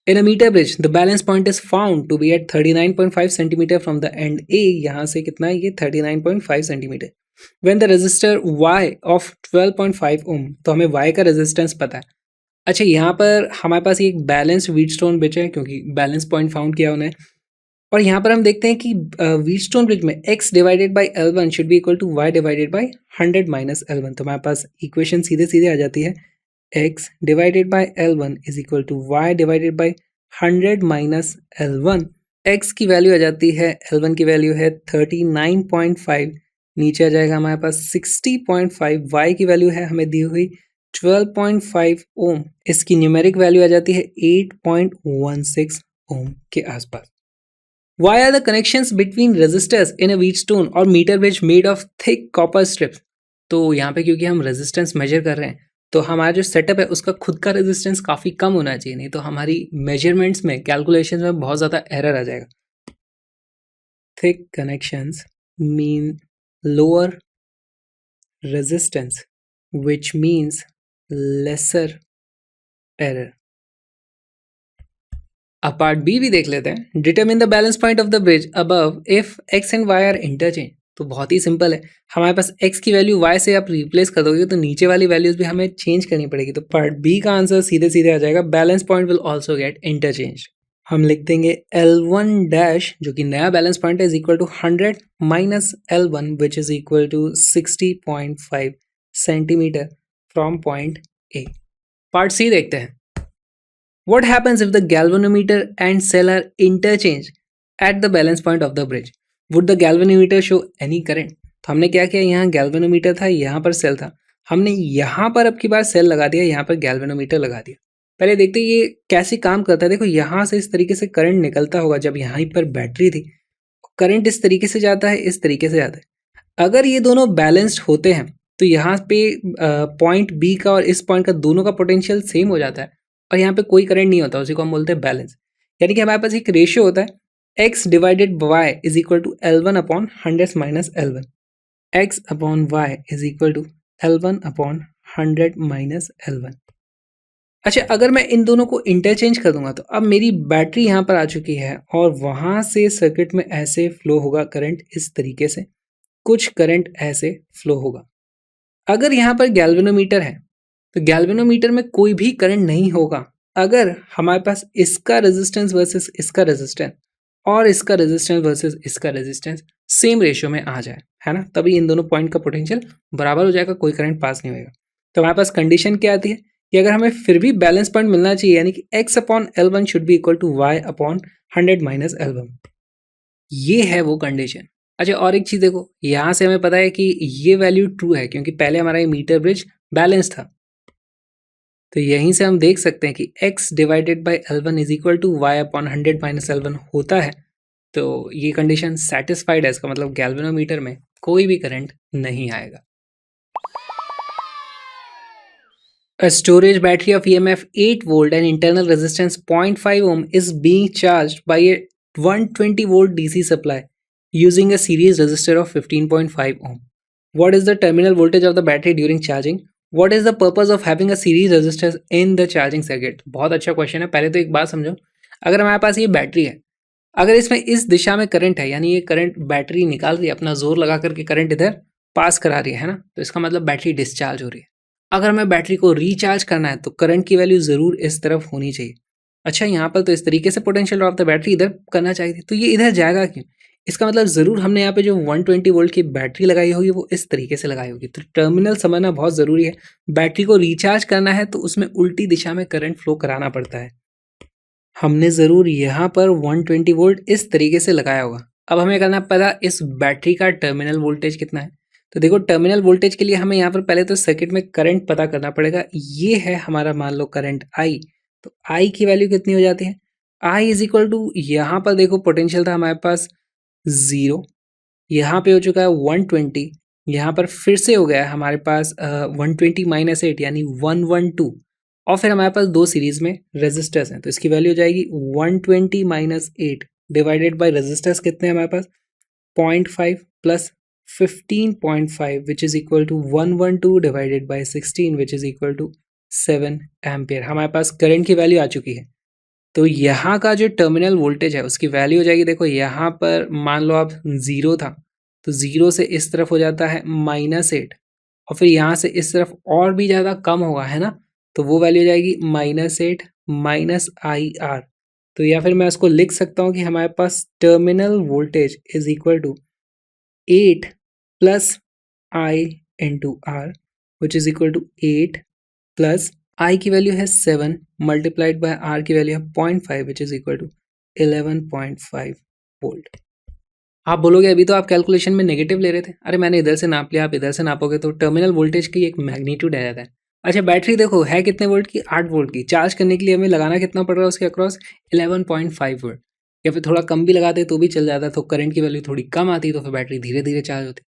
In a meter bridge, the balance point is found to be at 39.5 centimeter from the end A. यहाँ से कितना है ये 39.5 centimeter. When the resistor Y of 12.5 ohm, तो हमें Y का resistance पता है। अच्छा यहाँ पर हमारे पास एक बैलेंस व्हीटस्टोन ब्रिज है क्योंकि बैलेंस पॉइंट फाउंड किया उन्हें, और यहाँ पर हम देखते हैं कि व्हीटस्टोन ब्रिज में x divided by L1 should be equal to y divided by 100 minus L1। तो हमारे पास इक्वेशन सीधे सीधे आ जाती है x divided by L1 is equal to y divided by 100 minus L1। x की वैल्यू आ जाती है, L1 की वैल्यू है 39.5, नीचे आ जाएगा हमारे पास 60.5, y की वैल्यू है हमें दी हुई 12.5 ओम, इसकी न्यूमेरिक वैल्यू आ जाती है 8.16 ओम के आसपास। Why are the connections between resistors in a wheatstone or meter bridge made of thick copper strips? तो यहाँ पे क्योंकि हम रेजिस्टेंस मेजर कर रहे हैं तो हमारा जो सेटअप है उसका खुद का रेजिस्टेंस काफ़ी कम होना चाहिए, नहीं तो हमारी मेजरमेंट्स में कैलकुलेशंस में बहुत ज़्यादा एरर आ जाएगा। Thick connections mean lower resistance which means lesser error. अब पार्ट बी भी देख लेते हैं। Determine the balance point of the bridge above if X and Y are interchange. तो बहुत ही सिंपल है, हमारे पास एक्स की वैल्यू वाई से आप रिप्लेस कर दोगे तो नीचे वाली वैल्यूज भी हमें चेंज करनी पड़ेगी। तो पार्ट बी का आंसर सीधे सीधे आ जाएगा, balance point will also get interchange. हम लिख देंगे L1 डैश जो कि नया बैलेंस पॉइंट है is equal to 100 minus L1 which is equal to 60.5 centimetre from point A. Part C देखते हैं। What happens if the galvanometer and cell are interchanged at the balance point of the bridge? Would the galvanometer show any current? तो हमने क्या किया, यहाँ galvanometer था, यहाँ पर सेल था, हमने यहाँ पर अब की बार सेल लगा दिया, यहाँ पर गैल्वेनोमीटर लगा दिया। पहले देखते हैं ये कैसे काम करता है। देखो यहाँ से इस तरीके से करंट निकलता होगा, जब यहाँ पर बैटरी थी करंट इस तरीके से जाता है, इस तरीके से जाता है। अगर ये दोनों बैलेंस्ड होते हैं तो यहाँ पे पॉइंट बी का और इस पॉइंट का दोनों का पोटेंशियल सेम हो जाता है और यहाँ पे कोई करंट नहीं होता, उसी को हम बोलते हैं बैलेंस। यानी कि हमारे पास एक रेशियो होता है x divided y is equal to L1 upon 100 minus L1, x upon y is equal to L1 upon 100 minus L1। अच्छा, अगर मैं इन दोनों को इंटरचेंज कर दूंगा तो अब मेरी बैटरी यहाँ पर आ चुकी है और वहाँ से सर्किट में ऐसे फ्लो होगा करंट, इस तरीके से कुछ करंट ऐसे फ्लो होगा। अगर यहाँ पर गैल्वेनोमीटर है तो गैल्वेनोमीटर में कोई भी करंट नहीं होगा अगर हमारे पास इसका रेजिस्टेंस वर्सेस इसका रेजिस्टेंस और इसका रेजिस्टेंस वर्सेस इसका रेजिस्टेंस सेम रेशियो में आ जाए, है ना, तभी इन दोनों पॉइंट का पोटेंशियल बराबर हो जाएगा, कोई करंट पास नहीं होगा। तो हमारे पास कंडीशन क्या आती है कि अगर हमें फिर भी बैलेंस पॉइंट मिलना चाहिए, यानी कि x upon L1 should be equal to y upon 100 minus L1, ये है वो कंडीशन। अच्छा, और एक चीज देखो, यहाँ से हमें पता है कि ये वैल्यू ट्रू है क्योंकि पहले हमारा ये मीटर ब्रिज बैलेंस था। तो यहीं से हम देख सकते हैं कि x divided by L1 is equal to y upon 100 minus L1 होता है। तो ये कंडीशन सेटिस्फाइड है, इसका मतलब गैल्वेनोमीटर में कोई भी करंट नहीं आएगा। A storage battery of EMF 8 volt and internal resistance 0.5 ohm is being charged by a 120 volt DC supply using a series resistor of 15.5 ohm. What is the terminal voltage of the battery during charging? What is the purpose of having a series resistor in the charging circuit? बहुत अच्छा question है। पहले तो एक बात समझो, अगर हमारे पास ये बैटरी है, अगर इसमें इस दिशा में करंट है, यानी ये करंट बैटरी निकाल रही है, अपना जोर लगा करके करंट इधर पास करा रही है ना, तो इसका मतलब बैटरी डिस्चार्ज हो रही है। अगर हमें बैटरी को रिचार्ज करना है तो करंट की वैल्यू जरूर इस तरफ होनी चाहिए। अच्छा, यहाँ पर तो इस तरीके से पोटेंशियल ऑफ द बैटरी इधर करना चाहिए थी, तो ये इधर जाएगा क्यों? इसका मतलब जरूर हमने यहाँ पे जो 120 वोल्ट की बैटरी लगाई होगी वो इस तरीके से लगाई होगी। तो टर्मिनल समझना बहुत जरूरी है। बैटरी को रिचार्ज करना है तो उसमें उल्टी दिशा में करंट फ्लो कराना पड़ता है। हमने जरूर यहाँ पर 120 वोल्ट इस तरीके से लगाया होगा। अब हमें करना पड़ा इस बैटरी का टर्मिनल वोल्टेज कितना है। तो देखो, टर्मिनल वोल्टेज के लिए हमें यहाँ पर पहले तो सर्किट में करंट पता करना पड़ेगा। ये है हमारा मान लो करंट I, तो I की वैल्यू कितनी हो जाती है? I इज इक्वल टू, यहाँ पर देखो पोटेंशियल था हमारे पास 0, यहाँ पे हो चुका है 120, यहाँ पर फिर से हो गया है हमारे पास 120 माइनस 8 यानी 112, और फिर हमारे पास दो सीरीज में रेजिस्टर्स हैं, तो इसकी वैल्यू हो जाएगी 120 माइनस 8 डिवाइडेड बाई रेजिस्टर्स कितने हैं हमारे पास 0.5 plus 15.5 which is equal to 112 divided by 16 which is equal to 7 ampere. हमारे पास करंट की वैल्यू आ चुकी है। तो यहाँ का जो टर्मिनल वोल्टेज है उसकी वैल्यू हो जाएगी, देखो यहाँ पर मान लो आप 0 था तो 0 से इस तरफ हो जाता है -8 और फिर यहाँ से इस तरफ और भी ज़्यादा कम होगा, है ना, तो वो वैल्यू हो जाएगी -8 माइनस IR। तो या फिर मैं इसको लिख सकता हूँ कि हमारे पास terminal voltage is equal to 8 plus I into R which is equal to 8 plus I की वैल्यू है 7 multiplied by R की वैल्यू है 0.5 which is equal to 11.5 volt. आप बोलोगे अभी तो आप कैलकुलेशन में नेगेटिव ले रहे थे। अरे मैंने इधर से नाप लिया, आप इधर से नापोगे तो टर्मिनल वोल्टेज की एक मैग्नीट्यूड आ जाता है। अच्छा, बैटरी देखो है कितने वोल्ट की? 8 वोल्ट की। चार्ज करने के लिए हमें लगाना कितना पड़ रहा है उसके अक्रॉस? 11.5 वोल्ट, या फिर थोड़ा कम भी लगाते तो भी चल जाता, तो करंट की वैल्यू थोड़ी कम आती तो फिर बैटरी धीरे धीरे चार्ज होती।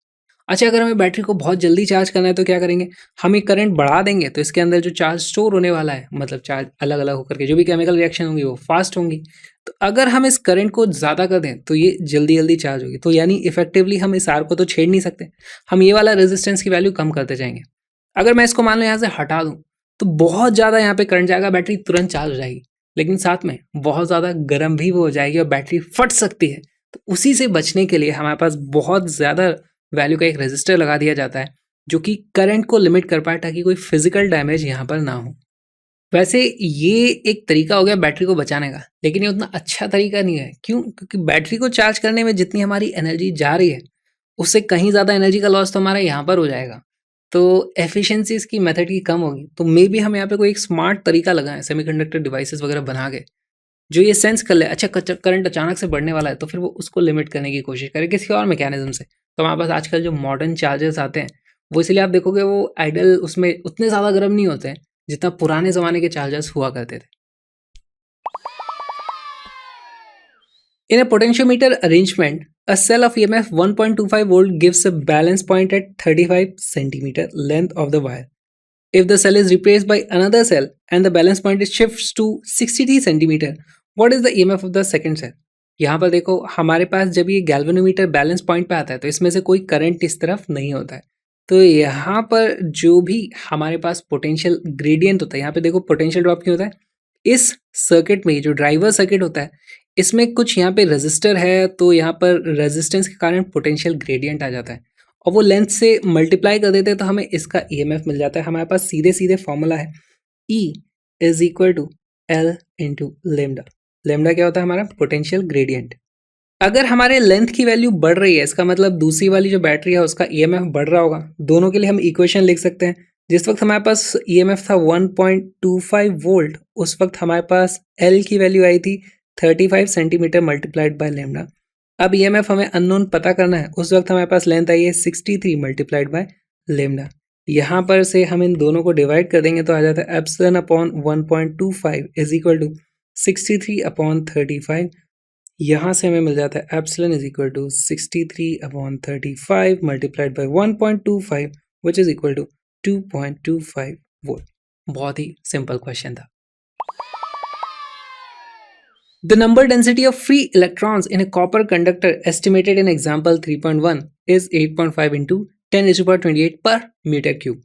अच्छा, अगर हमें बैटरी को बहुत जल्दी चार्ज करना है तो क्या करेंगे? हम ये करंट बढ़ा देंगे तो इसके अंदर जो चार्ज स्टोर होने वाला है, मतलब चार्ज अलग अलग होकर के जो भी केमिकल रिएक्शन होंगी वो फास्ट होंगी। तो अगर हम इस करंट को ज़्यादा कर दें तो ये जल्दी जल्दी चार्ज होगी। तो यानी इफेक्टिवली हम इस आर को तो छेड़ नहीं सकते, हम ये वाला रेजिस्टेंस की वैल्यू कम करते जाएंगे। अगर मैं इसको मान लो यहाँ से हटा दूँ तो बहुत ज़्यादा यहाँ पे करंट जाएगा, बैटरी तुरंत चार्ज हो जाएगी, लेकिन साथ में बहुत ज़्यादा गर्म भी वो हो जाएगी और बैटरी फट सकती है। तो उसी से बचने के लिए हमारे पास बहुत ज़्यादा वैल्यू का एक रेजिस्टर लगा दिया जाता है जो कि करंट को लिमिट कर पाए ताकि कोई फिजिकल डैमेज यहाँ पर ना हो। वैसे ये एक तरीका हो गया बैटरी को बचाने का, लेकिन ये उतना अच्छा तरीका नहीं है। क्यों? क्योंकि बैटरी को चार्ज करने में जितनी हमारी एनर्जी जा रही है, उससे कहीं ज़्यादा एनर्जी का लॉस तो हमारा यहाँ पर हो जाएगा। तो एफिशिएंसी इसकी मेथड की कम होगी। तो मे बी हम यहाँ पे कोई एक स्मार्ट तरीका लगाएँ सेमीकंडक्टर डिवाइसेज़ वगैरह बना के, जो ये सेंस कर ले, अच्छा करंट अचानक से बढ़ने वाला है, तो फिर वो उसको लिमिट करने की कोशिश करे किसी और मैकेनिज़्म से। तो हमारे पास आजकल जो मॉडर्न चार्जर्स आते हैं, वो इसलिए आप देखोगे वो आइडल उसमें उतने ज़्यादा गर्म नहीं होते हैं, जितना पुराने ज़माने के चार्जर्स हुआ करते थे। In a potentiometer arrangement, a cell of EMF 1.25 volt gives a balance point at 35 centimeter length of the wire. If the cell is replaced by another cell and the balance point is shifts to 63 centimeter, what is the EMF of the second cell? यहाँ पर देखो हमारे पास जब ये galvanometer balance point पे आता है तो इसमें से कोई करंट इस तरफ नहीं होता है। तो यहाँ पर जो भी हमारे पास पोटेंशियल ग्रेडियंट होता है, यहाँ पे देखो पोटेंशियल ड्रॉप क्यों होता है, इस सर्किट में जो ड्राइवर सर्किट होता है इसमें कुछ यहाँ पे रेजिस्टर है, तो यहाँ पर रेजिस्टेंस के कारण पोटेंशियल ग्रेडियंट आ जाता है और वो लेंथ से मल्टीप्लाई कर देते हैं तो हमें इसका ईएमएफ मिल जाता है। हमारे पास सीधे सीधे फॉर्मूला है E is equal to L into lambda. Lambda क्या होता है? हमारा पोटेंशियल ग्रेडियंट। अगर हमारे लेंथ की वैल्यू बढ़ रही है, इसका मतलब दूसरी वाली जो बैटरी है उसका ईएमएफ बढ़ रहा होगा। दोनों के लिए हम इक्वेशन लिख सकते हैं। जिस वक्त हमारे पास ईएमएफ था 1.25 वोल्ट, उस वक्त हमारे पास L की वैल्यू आई थी 35 सेंटीमीटर मल्टीप्लाइड बाय लेमडा। अब ईएमएफ हमें अननोन पता करना है, उस वक्त हमारे पास लेंथ आई है 63 मल्टीप्लाइड बाय लेमडा। यहाँ पर से हम इन दोनों को डिवाइड कर देंगे तो आ जाता है epsilon upon 1.25 is equal to 63 upon 35। यहाँ से हमें मिल जाता है epsilon is equal to 63 upon 35 multiplied by 1.25 which is equal to 2.25 volt. बहुत ही सिंपल क्वेश्चन था। The number density of free electrons in a copper conductor estimated in example 3.1 is 8.5 into 10 raised to power 28 per meter cube.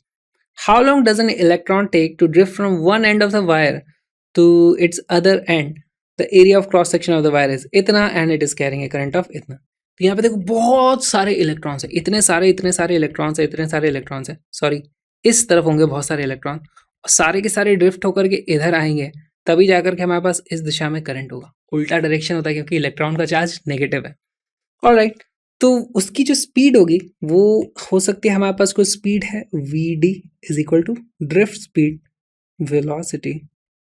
How long does an electron take to drift from one end of the wire to its other end? The area of cross section of the wire is इतना and it is carrying a current of इतना। तो यहाँ पे देखो बहुत सारे electrons है, इतने सारे इलेक्ट्रॉन्स है, इतने सारे इलेक्ट्रॉन्स है, सॉरी इस तरफ होंगे बहुत सारे इलेक्ट्रॉन और सारे के सारे ड्रिफ्ट होकर के इधर आएंगे, तभी जाकर के हमारे पास इस दिशा में करंट होगा। उल्टा डायरेक्शन होता है क्योंकि इलेक्ट्रॉन का चार्ज नेगेटिव है। ऑलराइट, तो उसकी जो स्पीड होगी वो हो सकती है, हमारे पास कोई स्पीड है vd is equal to drift speed velocity,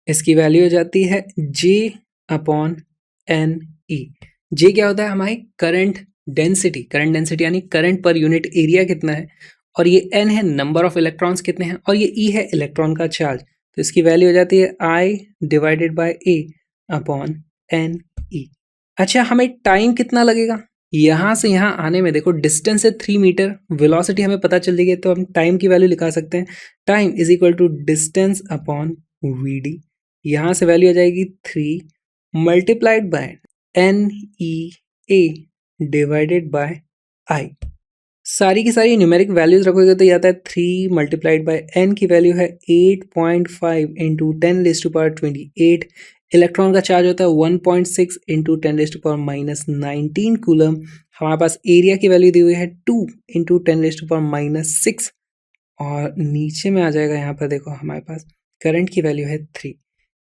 इसकी वैल्यू हो जाती है j upon N E. J क्या होता है? हमारी करंट डेंसिटी यानी करंट पर यूनिट एरिया कितना है, और ये n है नंबर ऑफ इलेक्ट्रॉन्स कितने हैं, और ये e है इलेक्ट्रॉन का चार्ज। तो इसकी वैल्यू हो जाती है I divided by a upon N E. अच्छा, हमें टाइम कितना लगेगा यहाँ से यहाँ आने में? देखो डिस्टेंस है 3 मीटर, वेलोसिटी हमें पता चल जाएगी तो हम टाइम की वैल्यू लिखा सकते हैं। Time is equal to distance upon vd। यहाँ से वैल्यू आ जाएगी 3 multiplied by N E A divided by I. सारी की सारी न्यूमेरिक वैल्यूज रखोगे तो ये आता है 3 मल्टीप्लाइड बाय एन की वैल्यू है 8.5 into 10 raise to power 28। Electron का चार्ज होता है 1.6 into 10 raise to power minus 19 coulomb. हमारे पास एरिया की वैल्यू दी हुई है 2 into 10 raise to power minus 6, और नीचे में आ जाएगा यहाँ पर देखो हमारे पास करंट की वैल्यू है 3।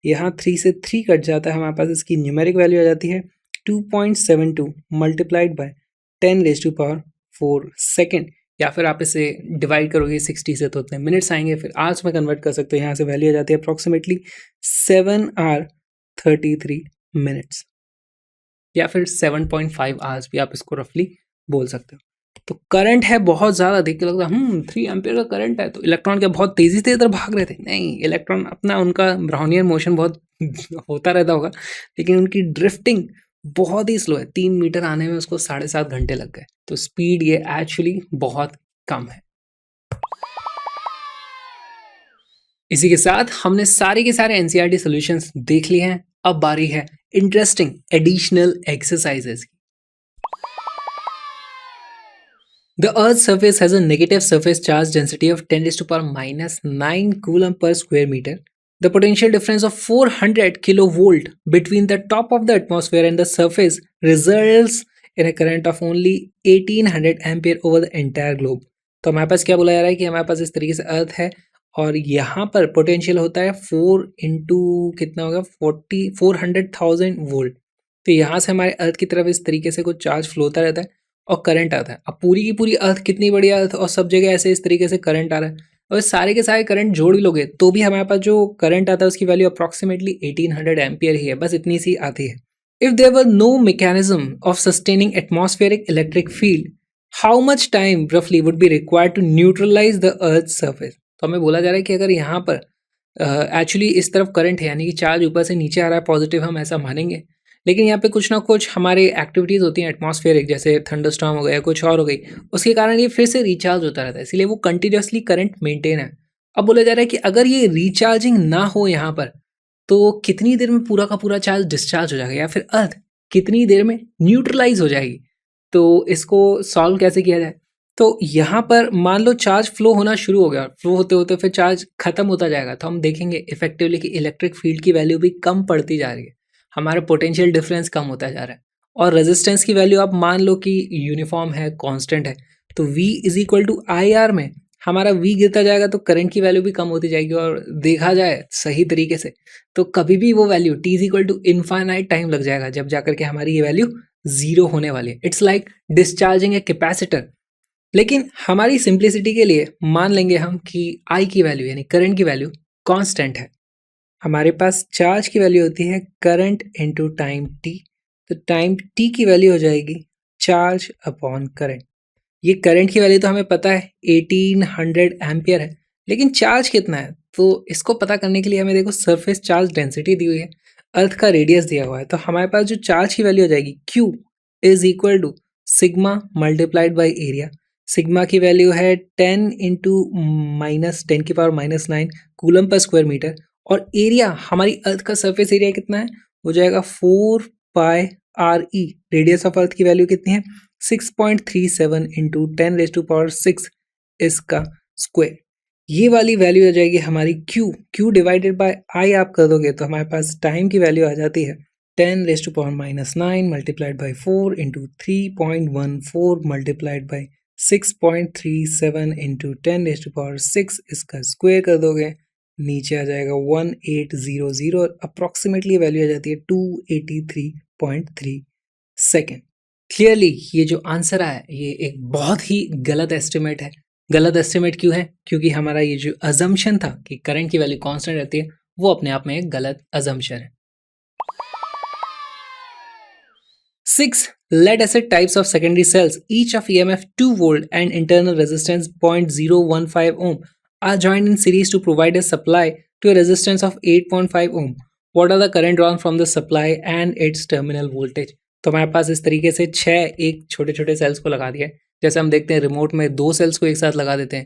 यहाँ 3 से 3 कट जाता है, हमारे पास इसकी न्यूमेरिक वैल्यू आ जाती है 2.72 multiplied by 10 raise to power 4 second, या फिर आप इसे डिवाइड करोगे 60 से तो उतने मिनट्स आएंगे, फिर आवर्स में कन्वर्ट कर सकते हो। यहाँ से वैल्यू आ जाती है अप्रॉक्सीमेटली 7 आवर 33 मिनट्स, या फिर 7.5 आवर्स भी आप इसको रफली बोल सकते हो। तो करंट है बहुत ज़्यादा, देख के लगता है 3 एम्पियर का करंट है, तो इलेक्ट्रॉन क्या बहुत तेज़ी से इधर भाग रहे थे? नहीं, इलेक्ट्रॉन अपना उनका ब्राउनियन मोशन बहुत होता रहता होगा, लेकिन उनकी ड्रिफ्टिंग बहुत ही स्लो है। 3 मीटर आने में उसको 7.5 घंटे लग गए, तो स्पीड ये एक्चुअली बहुत कम है। इसी के साथ हमने सारे के सारे एनसीईआरटी सॉल्यूशंस देख लिए हैं। अब बारी है इंटरेस्टिंग एडिशनल एक्सरसाइजेस की। The Earth's surface has a negative surface charge density of 10 raised to power minus 9 coulomb per square meter. The potential difference of 400 kilovolt between the top of the atmosphere and the surface results in a current of only 1800 ampere over the entire globe. तो हमारे पास क्या बोला जा रहा है कि हमारे पास इस तरीके से अर्थ है और यहाँ पर पोटेंशियल होता है 4 इंटू कितना होगा 400,000 वोल्ट। तो यहाँ से हमारे अर्थ की तरफ इस तरीके से कुछ चार्ज फ्लो होता रहता है और करंट आता है। अब पूरी की पूरी अर्थ कितनी बड़ी अर्थ और सब जगह ऐसे इस तरीके से करंट आ रहा है और सारे के सारे करंट जोड़ भी लोगे तो भी हमारे पास जो करंट आता है उसकी वैल्यू अप्रॉक्सीमेटली 1800 एम्पियर ही है, बस इतनी सी आती है। If there were no mechanism of sustaining atmospheric electric field, how much time रफली would be required to neutralise the earth surface. तो हमें बोला जा रहा है कि अगर यहाँ पर एक्चुअली इस तरफ करंट है यानी कि चार्ज ऊपर से नीचे आ रहा है पॉजिटिव, हम ऐसा मानेंगे, लेकिन यहाँ पे कुछ ना कुछ हमारे एक्टिविटीज़ होती हैं एटमॉस्फेरिक, जैसे थंडरस्टॉर्म हो गया कुछ और हो गई, उसके कारण ये फिर से रिचार्ज होता रहता है, इसलिए वो कंटिन्यूसली करंट मेंटेन है। अब बोला जा रहा है कि अगर ये रिचार्जिंग ना हो यहाँ पर तो कितनी देर में पूरा का पूरा चार्ज डिस्चार्ज हो जाएगा या फिर अर्थ कितनी देर में न्यूट्रलाइज हो जाएगी। तो इसको सॉल्व कैसे किया जाए। तो यहाँ पर मान लो चार्ज फ्लो होना शुरू हो गया, फ्लो होते होते फिर चार्ज खत्म होता जाएगा, तो हम देखेंगे इफेक्टिवली कि इलेक्ट्रिक फील्ड की वैल्यू भी कम पड़ती जा रही है, हमारा पोटेंशियल डिफरेंस कम होता जा रहा है और रेजिस्टेंस की वैल्यू आप मान लो कि यूनिफॉर्म है, कांस्टेंट है। तो V is equal to I R में हमारा V गिरता जाएगा तो करंट की वैल्यू भी कम होती जाएगी और देखा जाए सही तरीके से तो कभी भी वो value T is equal to infinite time लग जाएगा जब जाकर के हमारी ये वैल्यू जीरो होने वाली है। It's like discharging a capacitor. लेकिन हमारी सिंप्लिसिटी के लिए मान लेंगे हम कि I की वैल्यू यानी करंट की वैल्यू कांस्टेंट है। हमारे पास चार्ज की वैल्यू होती है करंट इनटू टाइम t, तो टाइम t की वैल्यू हो जाएगी चार्ज अपॉन करंट। ये करंट की वैल्यू तो हमें पता है 1800 एम्पियर है, लेकिन चार्ज कितना है तो इसको पता करने के लिए हमें देखो सरफेस चार्ज डेंसिटी दी हुई है, अर्थ का रेडियस दिया हुआ है, तो हमारे पास जो चार्ज की वैल्यू हो जाएगी Q is equal to sigma multiplied by area. Sigma की वैल्यू है 10 into -10⁻⁹ coulomb per square metre और एरिया हमारी अर्थ का सरफेस एरिया कितना है हो जाएगा 4 pi R E. Radius of earth की वैल्यू कितनी है 6.37 इंटू 10⁻⁶ इसका स्क्वायर। ये वाली वैल्यू आ जाएगी हमारी Q डिवाइडेड बाय I आप कर दोगे तो हमारे पास टाइम की वैल्यू आ जाती है 10⁻⁹ multiplied by 4 into 3.14 multiplied by 6.37 into 10⁻⁶ इसका स्क्वायर कर दोगे, नीचे आ जाएगा 1800 और अप्रॉक्सीमेटली वैल्यू आ जाती है 283.3 सेकेंड। क्लियरली ये जो आंसर आया ये एक बहुत ही गलत एस्टिमेट है। गलत एस्टिमेट क्यों है? क्योंकि हमारा ये जो अजम्पशन था कि करंट की वैल्यू कांस्टेंट रहती है वो अपने आप में एक गलत अजम्पशन है। 6 lead acid types of secondary cells, each of EMF 2 volt and internal resistance 0.015 ohm, are joined in series to provide a supply to a resistance of 8.5 ohm. What are the current drawn from the supply and its terminal voltage? तो हमारे पास इस तरीके से 6 एक छोटे छोटे sales को लगा दिया है। जैसे हम देखते हैं रिमोट में 2 सेल्स को एक साथ लगा देते हैं।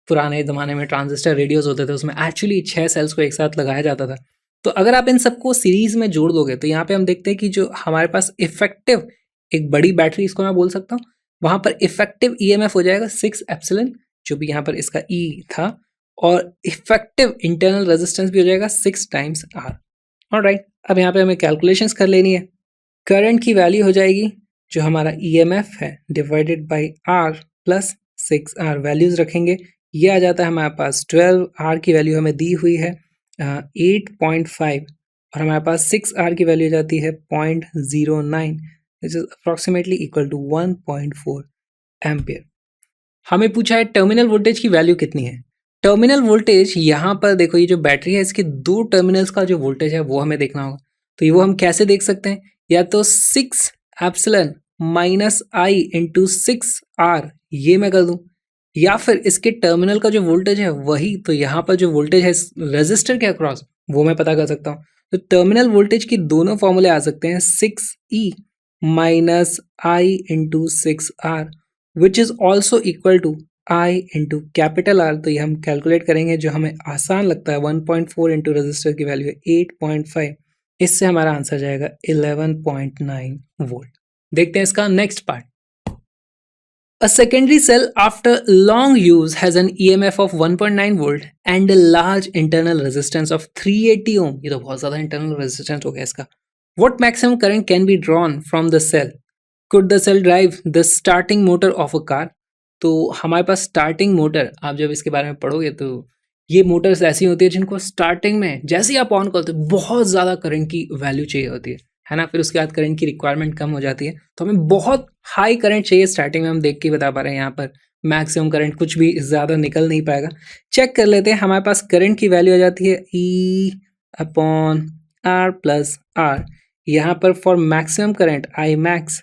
पुराने ज़माने में ट्रांजिस्टर रेडियोस होते थे उसमें एक्चुअली 6 सेल्स को एक साथ लगाया जाता था। तो अगर आप इन सबको सीरीज में जोड़ दोगे तो यहाँ पे हम देखते हैं कि जो हमारे पास इफेक्टिव एक बड़ी बैटरी इसको मैं बोल सकता हूँ, वहाँ पर इफेक्टिव ईएमएफ हो जाएगा 6 एप्सिलॉन, जो भी यहाँ पर इसका ई था, और इफेक्टिव इंटरनल रेजिस्टेंस भी हो जाएगा 6 टाइम्स आर। ऑलराइट, अब यहाँ पे हमें कैलकुलेशंस कर लेनी है। करंट की वैल्यू हो जाएगी जो हमारा ईएमएफ है divided by R plus 6 R, values रखेंगे, ये आ जाता है हमारे पास 12। आर की वैल्यू हमें दी हुई है 8.5 और हमारे पास 6 आर की वैल्यू जाती है 0.09, which is approximately equal to 1.4 ampere. हमें पूछा है टर्मिनल वोल्टेज की वैल्यू कितनी है। टर्मिनल वोल्टेज यहाँ पर देखो, ये जो बैटरी है इसके 2 टर्मिनल्स का जो वोल्टेज है वो हमें देखना होगा। तो ये वो हम कैसे देख सकते हैं, या तो 6 epsilon minus I into 6 R ये मैं कर दूं, या फिर इसके टर्मिनल का जो वोल्टेज है वही, तो यहाँ पर जो वोल्टेज है रेजिस्टर के अक्रॉस वो मैं पता कर सकता हूँ। तो टर्मिनल वोल्टेज की दोनों फॉर्मूले आ सकते हैं 6E minus I into 6R which is also equal to I into capital R. तो ये हम कैलकुलेट करेंगे, जो हमें आसान लगता है 1.4 इंटू रजिस्टर की वैल्यू है 8.5, इससे हमारा आंसर जाएगा 11.9 वोल्ट। देखते हैं इसका next part. A secondary cell after long use has an EMF of 1.9 volt and a large internal resistance of 380 ohm. ये तो बहुत ज़्यादा internal resistance हो गया इसका। What maximum current can be drawn from the cell? Could the cell drive the starting motor of a car? तो हमारे पास starting motor, आप जब इसके बारे में पढ़ोगे तो ये मोटर्स ऐसी होती है जिनको स्टार्टिंग में जैसे ही आप ऑन करते हो बहुत ज़्यादा करंट की वैल्यू चाहिए होती है ना। फिर उसके बाद करंट की रिक्वायरमेंट कम हो जाती है, तो हमें बहुत हाई करंट चाहिए स्टार्टिंग में। हम देख के बता पा रहे हैं यहाँ पर मैक्सिमम करंट कुछ भी ज़्यादा निकल नहीं पाएगा। चेक कर लेते हैं, हमारे पास करंट की वैल्यू आ जाती है E/R+R। यहाँ पर for maximum current I max,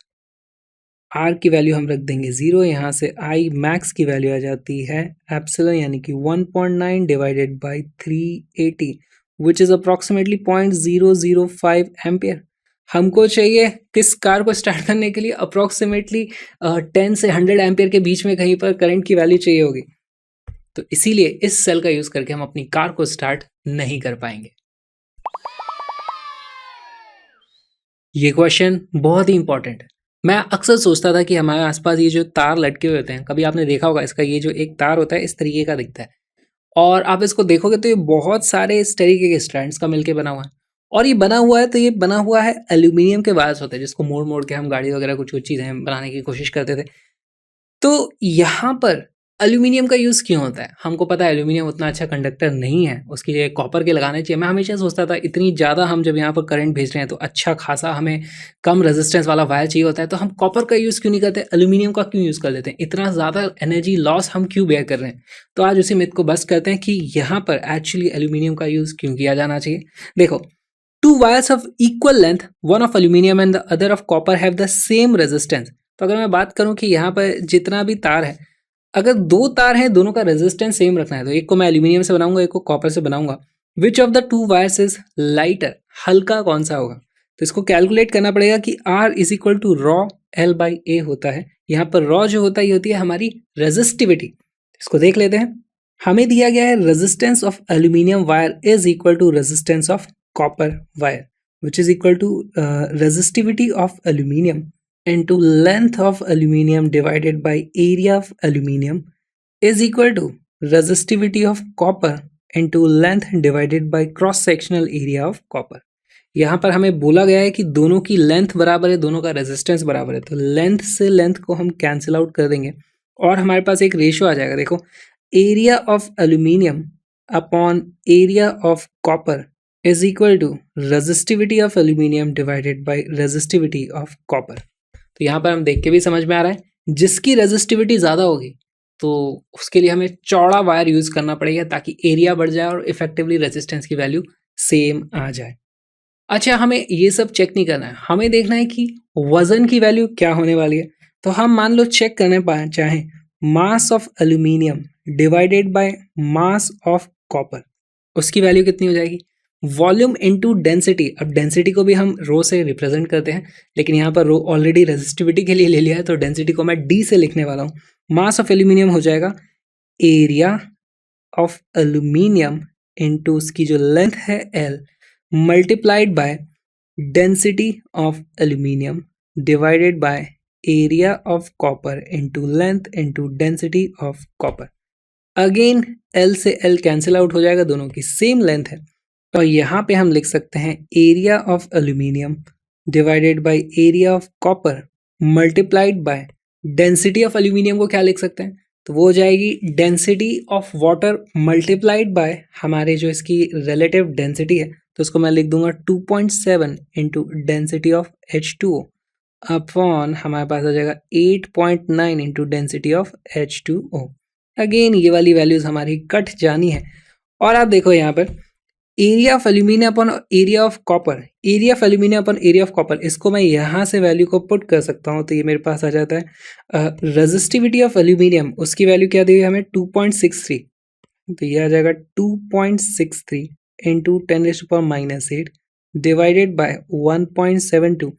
R की वैल्यू हम रख देंगे 0, यहाँ से आई मैक्स की वैल्यू आ जाती है एप्सिलॉन यानी कि 1.9 divided by 380 which is approximately 0.005 ampere. हमको चाहिए किस कार को स्टार्ट करने के लिए अप्रॉक्सीमेटली 10 से 100 एम्पियर के बीच में कहीं पर करंट की वैल्यू चाहिए होगी। तो इसीलिए इस सेल का यूज़ करके हम अपनी कार को स्टार्ट नहीं कर पाएंगे। ये क्वेश्चन बहुत ही इंपॉर्टेंट है। मैं अक्सर सोचता था कि हमारे आसपास ये जो तार लटके हुए होते हैं, कभी आपने देखा होगा, इसका ये जो एक तार होता है इस तरीके का दिखता है, और आप इसको देखोगे तो ये बहुत सारे इस तरीके के स्ट्रैंड्स का मिलके बना हुआ है। और ये बना हुआ है तो ये बना हुआ है एल्यूमिनियम के वायर्स होते हैं, जिसको मोड़ मोड़ के हम गाड़ी वगैरह कुछ कुछ चीज़ें बनाने की कोशिश करते थे। तो यहाँ पर एल्यूमिनियम का यूज़ क्यों होता है? हमको पता है एल्यूमिनियम उतना अच्छा कंडक्टर नहीं है, उसकी जगह कॉपर के लगाने चाहिए। मैं हमेशा सोचता था इतनी ज़्यादा हम जब यहाँ पर करंट भेज रहे हैं तो अच्छा खासा हमें कम रेजिस्टेंस वाला वायर चाहिए होता है, तो हम कॉपर का यूज़ क्यों नहीं करते, एल्यूमिनियम का क्यों यूज़ कर लेते हैं? इतना ज़्यादा एनर्जी लॉस हम क्यों बेयर कर रहे हैं? तो आज उसी मिथ को बस्ट करते हैं कि यहाँ पर एक्चुअली एल्यूमिनियम का यूज़ क्यों किया जाना चाहिए। देखो, to wires of equal length, one of aluminium and the other of copper have the same resistance. तो अगर मैं बात करूँ कि यहाँ पर जितना भी तार है, अगर दो तार हैं दोनों का रेजिस्टेंस सेम रखना है, तो एक को मैं एल्यूमिनियम से बनाऊंगा, एक को कॉपर से बनाऊंगा। Which of the two wires is lighter, हल्का कौन सा होगा? तो इसको कैलकुलेट करना पड़ेगा कि R is equal to rho L/A होता है। यहाँ पर रॉ जो होता है ये होती है हमारी रेजिस्टिविटी। इसको देख लेते हैं। हमें दिया गया है resistance of aluminium wire is equal to resistance of copper wire, which is equal to resistivity of aluminium into length of aluminium divided by area of aluminium is equal to resistivity of copper into length divided by cross sectional area of copper। यहाँ पर हमें बोला गया है कि दोनों की length बराबर है, दोनों का रेजिस्टेंस बराबर है, तो लेंथ से लेंथ को हम कैंसिल आउट कर देंगे और हमारे पास एक रेशियो आ जाएगा। देखो, area of aluminium upon area of copper is equal to resistivity of aluminium divided by resistivity of copper. तो यहाँ पर हम देख के भी समझ में आ रहा है जिसकी रेजिस्टिविटी ज़्यादा होगी तो उसके लिए हमें चौड़ा वायर यूज़ करना पड़ेगा ताकि एरिया बढ़ जाए और इफेक्टिवली रेजिस्टेंस की वैल्यू सेम आ जाए। अच्छा, हमें ये सब चेक नहीं करना है, हमें देखना है कि वजन की वैल्यू क्या होने वाली है। तो हम मान लो चेक करने चाहें मास of aluminium divided by mass of copper, उसकी वैल्यू कितनी हो जाएगी? Volume into density. अब डेंसिटी को भी हम रो से रिप्रेजेंट करते हैं, लेकिन यहाँ पर रो ऑलरेडी रेजिस्टिविटी के लिए ले लिया है, तो डेंसिटी को मैं डी से लिखने वाला हूँ। मास ऑफ एल्यूमिनियम हो जाएगा एरिया ऑफ एल्यूमिनियम इनटू उसकी जो लेंथ है L multiplied by density of aluminium divided by area of copper into length into density of copper. Again L से L कैंसिल आउट हो जाएगा, दोनों की सेम लेंथ है, तो यहाँ पे हम लिख सकते हैं area of aluminium divided by area of copper multiplied by density of aluminium को क्या लिख सकते हैं? तो वो हो जाएगी density of water multiplied by हमारे जो इसकी रिलेटिव डेंसिटी है, तो उसको मैं लिख दूंगा 2.7 into density of H2O upon हमारे पास आ जाएगा 8.9 into density of H2O। Again ये वाली वैल्यूज हमारी कट जानी है। और आप देखो यहाँ पर area of aluminium upon area of copper, area of aluminium upon area of copper, इसको मैं यहाँ से वैल्यू को पुट कर सकता हूँ, तो ये मेरे पास आ जाता है रेजिस्टिविटी ऑफ एल्यूमिनियम, उसकी वैल्यू क्या दी हुई है हमें 2.63, तो ये आ जाएगा 2.63 into 10⁻⁻8 divided by 1.72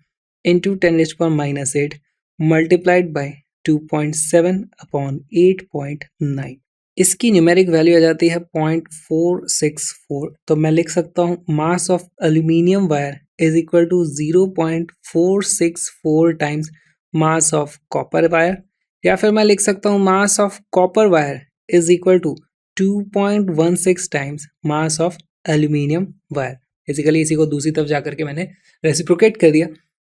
into 10⁻⁻8 multiplied by 2.7 upon 8.9। इसकी न्यूमेरिक वैल्यू आ जाती है 0.464। तो मैं लिख सकता हूँ mass of aluminium wire is equal to 0.464 times mass of copper wire, या फिर मैं लिख सकता हूँ mass of copper wire is equal to 2.16 times mass of aluminium wire. Basically इसी को दूसरी तरफ जाकर के मैंने रेसिप्रोकेट कर दिया।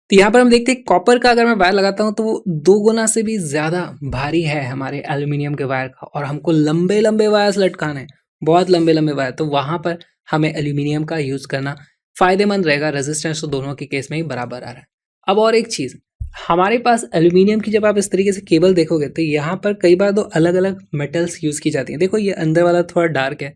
तो यहाँ पर हम देखते हैं कॉपर का अगर मैं वायर लगाता हूँ तो वो 2 गुना से भी ज़्यादा भारी है हमारे एल्यूमिनियम के वायर का, और हमको लंबे लंबे वायर्स लटकाने हैं, बहुत लंबे लंबे वायर, तो वहाँ पर हमें एल्यूमिनियम का यूज़ करना फ़ायदेमंद रहेगा। रेजिस्टेंस तो दोनों के केस में ही बराबर आ रहा है। अब और एक चीज़, हमारे पास एल्यूमिनियम की जब आप इस तरीके से केबल देखोगे तो यहाँ पर कई बार दो अलग अलग मेटल्स यूज़ की जाती हैं। देखो ये अंदर वाला थोड़ा डार्क है,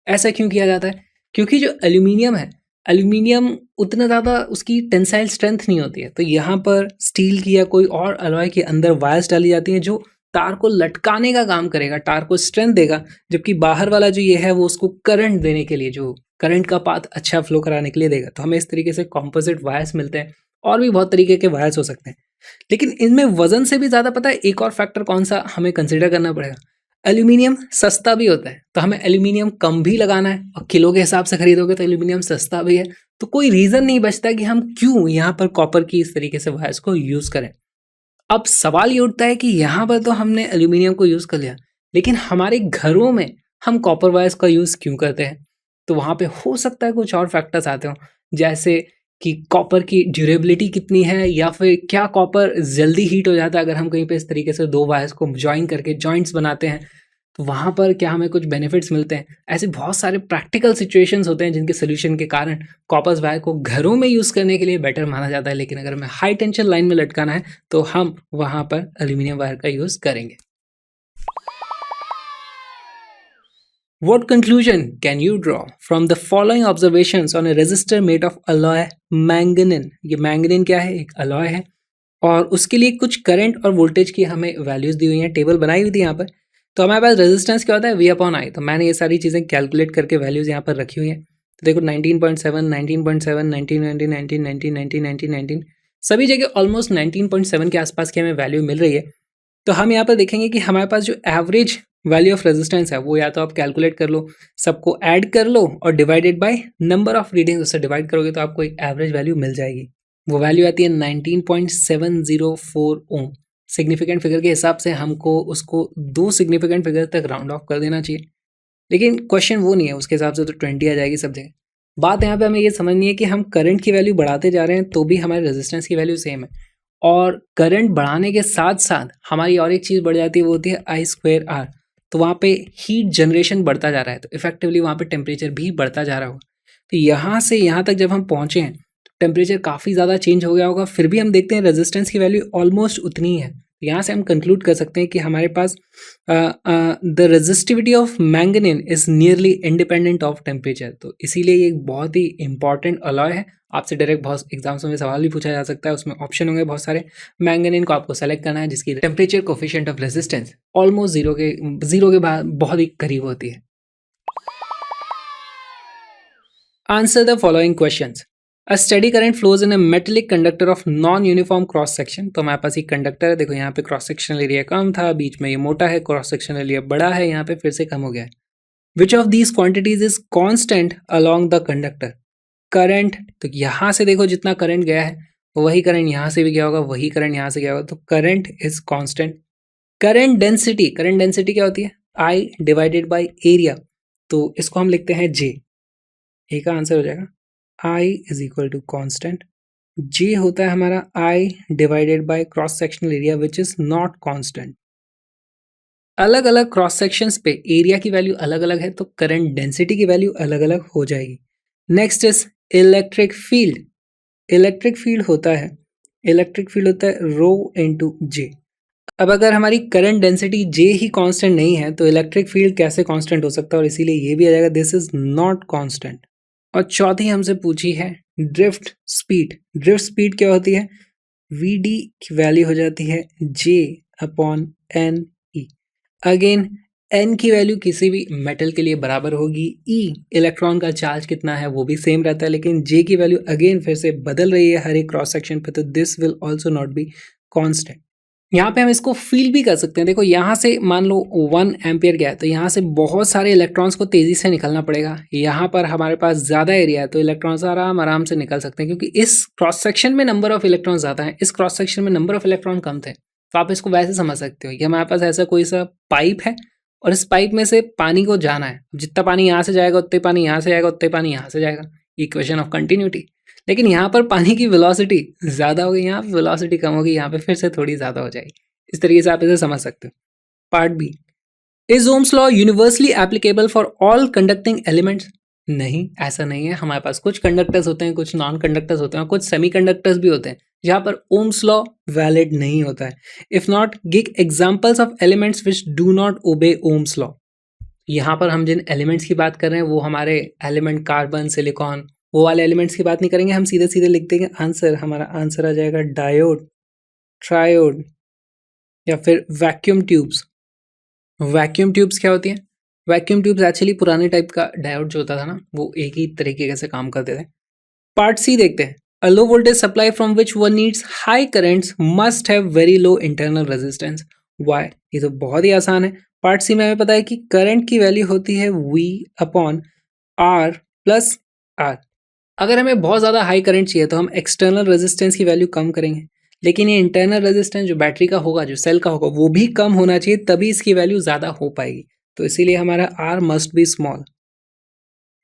ऐसा क्यों किया जाता है? क्योंकि जो एल्यूमिनियम है, एल्यूमिनियम उतना ज़्यादा उसकी टेंसाइल स्ट्रेंथ नहीं होती है, तो यहाँ पर स्टील की या कोई और अलॉय के अंदर वायर्स डाली जाती हैं जो तार को लटकाने का काम करेगा, तार को स्ट्रेंथ देगा, जबकि बाहर वाला जो ये है वो उसको करंट देने के लिए, जो करंट का पाथ अच्छा फ्लो कराने के लिए देगा। तो हमें इस तरीके से कॉम्पोजिट वायर्स मिलते हैं, और भी बहुत तरीके के वायर्स हो सकते हैं। लेकिन इनमें वजन से भी ज़्यादा पता है एक और फैक्टर कौन सा हमें कंसिडर करना पड़ेगा? एल्यूमिनियम सस्ता भी होता है, तो हमें एल्यूमिनियम कम भी लगाना है, और किलो के हिसाब से खरीदोगे तो एल्यूमिनियम सस्ता भी है। तो कोई रीज़न नहीं बचता कि हम क्यों यहाँ पर कॉपर की इस तरीके से वायर्स को यूज़ करें। अब सवाल ये उठता है कि यहाँ पर तो हमने एल्यूमिनियम को यूज़ कर लिया, लेकिन हमारे घरों में हम कॉपर वायर्स का यूज़ क्यों करते हैं? तो वहाँ पे हो सकता है कुछ और फैक्टर्स आते हों, जैसे कि कॉपर की ड्यूरेबिलिटी कितनी है, या फिर क्या कॉपर जल्दी हीट हो जाता है अगर हम कहीं पे इस तरीके से दो वायर्स को जॉइन करके जॉइंट्स बनाते हैं, तो वहाँ पर क्या हमें कुछ बेनिफिट्स मिलते हैं। ऐसे बहुत सारे प्रैक्टिकल सिचुएशंस होते हैं जिनके सोल्यूशन के कारण कॉपर वायर को घरों में यूज़ करने के लिए बेटर माना जाता है, लेकिन अगर हमें हाई टेंशन लाइन में लटकाना है तो हम वहाँ पर एल्यूमिनियम वायर का यूज़ करेंगे। What conclusion can you draw from the following observations on a resistor made of alloy manganese? ये मैंगनीन क्या है? एक अलॉय है, और उसके लिए कुछ करंट और वोल्टेज की हमें वैल्यूज दी हुई हैं, टेबल बनाई हुई थी यहाँ पर। तो हमारे पास रेजिस्टेंस क्या होता है? V/I। तो मैंने ये सारी चीज़ें कैलकुलेट करके वैल्यूज यहाँ पर रखी हुई हैं। तो देखो 19.7, 19.7, 19, 19, 19, 19, 19, 19, 19, सभी जगह ऑलमोस्ट 19.7 के आसपास की हमें वैल्यू मिल रही है। तो हम यहाँ पर देखेंगे कि हमारे पास जो एवरेज वैल्यू ऑफ रेजिस्टेंस है वो या तो आप कैलकुलेट कर लो, सबको ऐड कर लो और divided by number of readings, उससे डिवाइड करोगे तो आपको एक एवरेज वैल्यू मिल जाएगी। वो वैल्यू आती है 19.704 ओम। सिग्निफिकेंट फिगर के हिसाब से हमको उसको दो सिग्निफिकेंट फिगर तक राउंड ऑफ कर देना चाहिए, लेकिन क्वेश्चन वो नहीं है, उसके हिसाब से तो 20 आ जाएगी सब जगह। बात यहाँ पे हमें ये समझनी है कि हम करंट की वैल्यू बढ़ाते जा रहे हैं तो भी हमारे रेजिस्टेंस की वैल्यू सेम है, और करंट बढ़ाने के साथ साथ हमारी और एक चीज़ बढ़ जाती है, वो होती है I²R। तो वहाँ पे हीट जनरेशन बढ़ता जा रहा है, तो इफेक्टिवली वहाँ पे टेम्परेचर भी बढ़ता जा रहा होगा। तो यहाँ से यहाँ तक जब हम पहुँचे हैं तो टेम्परेचर काफ़ी ज़्यादा चेंज हो गया होगा, फिर भी हम देखते हैं रेजिस्टेंस की वैल्यू ऑलमोस्ट उतनी ही है। यहाँ से हम कंक्लूड कर सकते हैं कि हमारे पास the resistivity of manganin is nearly independent of temperature. तो इसीलिए ये एक बहुत ही इंपॉर्टेंट अलॉय है। आपसे डायरेक्ट बहुत एग्जाम्स में सवाल भी पूछा जा सकता है, उसमें ऑप्शन होंगे बहुत सारे। मैंगनीन को आपको सेलेक्ट करना है जिसकी temperature coefficient of resistance almost zero के बाद बहुत ही करीब होती है। Answer the following questions. A steady current flows in a metallic conductor of non uniform cross section. तो हमारे पास एक कंडक्टर है, देखो यहाँ पे क्रॉस सेक्शनल एरिया कम था, बीच में ये मोटा है, क्रॉस सेक्शनल एरिया बड़ा है, यहाँ पे फिर से कम हो गया है। Which of these quantities is constant along the conductor? Current, तो यहाँ से देखो जितना करंट गया है वही करंट यहाँ से भी गया होगा, वही करंट यहाँ से गया होगा, तो current is constant. Current density क्या होती है? I डिवाइडेड बाई एरिया, तो इसको हम लिखते हैं J। ए का आंसर हो जाएगा I is equal to constant, J होता है हमारा I divided by cross sectional area which is not constant. अलग अलग क्रॉस सेक्शंस पे एरिया की वैल्यू अलग अलग है, तो करंट डेंसिटी की वैल्यू अलग अलग हो जाएगी। Next is electric field. Electric field होता है रो इंटू जे। अब अगर हमारी करंट डेंसिटी J ही कांस्टेंट नहीं है तो इलेक्ट्रिक फील्ड कैसे कांस्टेंट हो सकता है, और इसीलिए ये भी आ जाएगा दिस इज नॉट कांस्टेंट। और चौथी हमसे पूछी है ड्रिफ्ट स्पीड। ड्रिफ्ट स्पीड क्या होती है? Vd की वैल्यू हो जाती है J/N E। अगेन N की वैल्यू किसी भी मेटल के लिए बराबर होगी, E इलेक्ट्रॉन का चार्ज कितना है वो भी सेम रहता है, लेकिन J की वैल्यू अगेन फिर से बदल रही है हर एक क्रॉस सेक्शन पे, तो this will also not be constant. यहाँ पे हम इसको फील भी कर सकते हैं। देखो यहाँ से मान लो 1 एम्पियर गया है, तो यहाँ से बहुत सारे इलेक्ट्रॉन्स को तेज़ी से निकलना पड़ेगा। यहाँ पर हमारे पास ज़्यादा एरिया है तो इलेक्ट्रॉन्स आराम से निकल सकते हैं, क्योंकि इस क्रॉस सेक्शन में नंबर ऑफ इलेक्ट्रॉन ज़्यादा है, इस क्रॉस सेक्शन में नंबर ऑफ इलेक्ट्रॉन कम थे। तो आप इसको वैसे समझ सकते हो कि हमारे पास ऐसा कोई सा पाइप है और इस पाइप में से पानी को जाना है, जितना पानी यहाँ से जाएगा उतने पानी यहाँ से जाएगा, उतने पानी यहाँ से जाएगा, इक्वेशन ऑफ कंटिन्यूटी। लेकिन यहाँ पर पानी की वेलोसिटी ज़्यादा होगी, यहाँ पे वेलोसिटी कम होगी, यहाँ पे फिर से थोड़ी ज़्यादा हो जाएगी। इस तरीके से आप इसे समझ सकते हो। Part B, is Ohm's law universally applicable for all conducting elements? नहीं, ऐसा नहीं है। हमारे पास कुछ कंडक्टर्स होते हैं, कुछ नॉन कंडक्टर्स होते हैं, कुछ सेमीकंडक्टर्स भी होते हैं जहां पर ओम्स लॉ वैलिड नहीं होता है। If not, give examples of elements which do not obey Ohm's law. यहाँ पर हम जिन एलिमेंट्स की बात कर रहे हैं वो हमारे एलिमेंट कार्बन, सिलिकॉन, वो वाले एलिमेंट्स की बात नहीं करेंगे। हम सीधे सीधे लिख देंगे आंसर। हमारा आंसर आ जाएगा डायोड, ट्रायोड या फिर वैक्यूम ट्यूब्स। वैक्यूम ट्यूब्स क्या होती हैं? वैक्यूम ट्यूब्स एक्चुअली पुराने टाइप का डायोड जो होता था ना, वो एक ही तरीके से काम करते थे। पार्ट सी देखते हैं। A low voltage supply from which one needs high currents must have very low internal resistance. Why? ये तो बहुत ही आसान है। पार्ट सी में हमें पता है कि करंट की वैल्यू होती है V upon R plus R। अगर हमें बहुत ज़्यादा हाई करंट चाहिए तो हम एक्सटर्नल रेजिस्टेंस की वैल्यू कम करेंगे, लेकिन ये इंटरनल रेजिस्टेंस जो बैटरी का होगा, जो सेल का होगा, वो भी कम होना चाहिए, तभी इसकी वैल्यू ज़्यादा हो पाएगी। तो इसीलिए हमारा R must be small.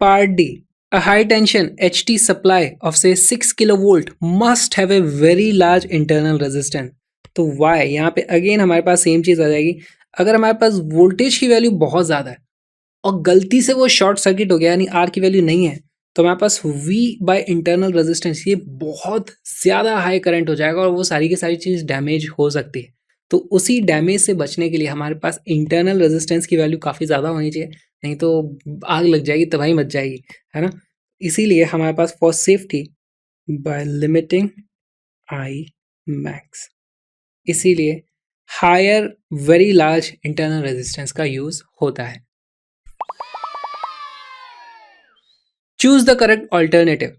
Part D. A high tension HT supply of say 6 kilovolt must have a very large internal resistance. तो why? यहाँ पे अगेन हमारे पास सेम चीज़ आ जाएगी। अगर हमारे पास वोल्टेज की वैल्यू बहुत ज़्यादा है और गलती से वो शॉर्ट सर्किट हो गया, यानी आर की वैल्यू नहीं है, तो हमारे पास V बाय इंटरनल रेजिस्टेंस ये बहुत ज़्यादा हाई करंट हो जाएगा और वो सारी की सारी चीज़ डैमेज हो सकती है। तो उसी डैमेज से बचने के लिए हमारे पास इंटरनल रेजिस्टेंस की वैल्यू काफ़ी ज़्यादा होनी चाहिए, नहीं तो आग लग जाएगी, तबाही मच जाएगी, है ना। इसीलिए हमारे पास for safety by limiting I max, इसीलिए higher very large internal resistance का यूज होता है। Choose the correct alternative.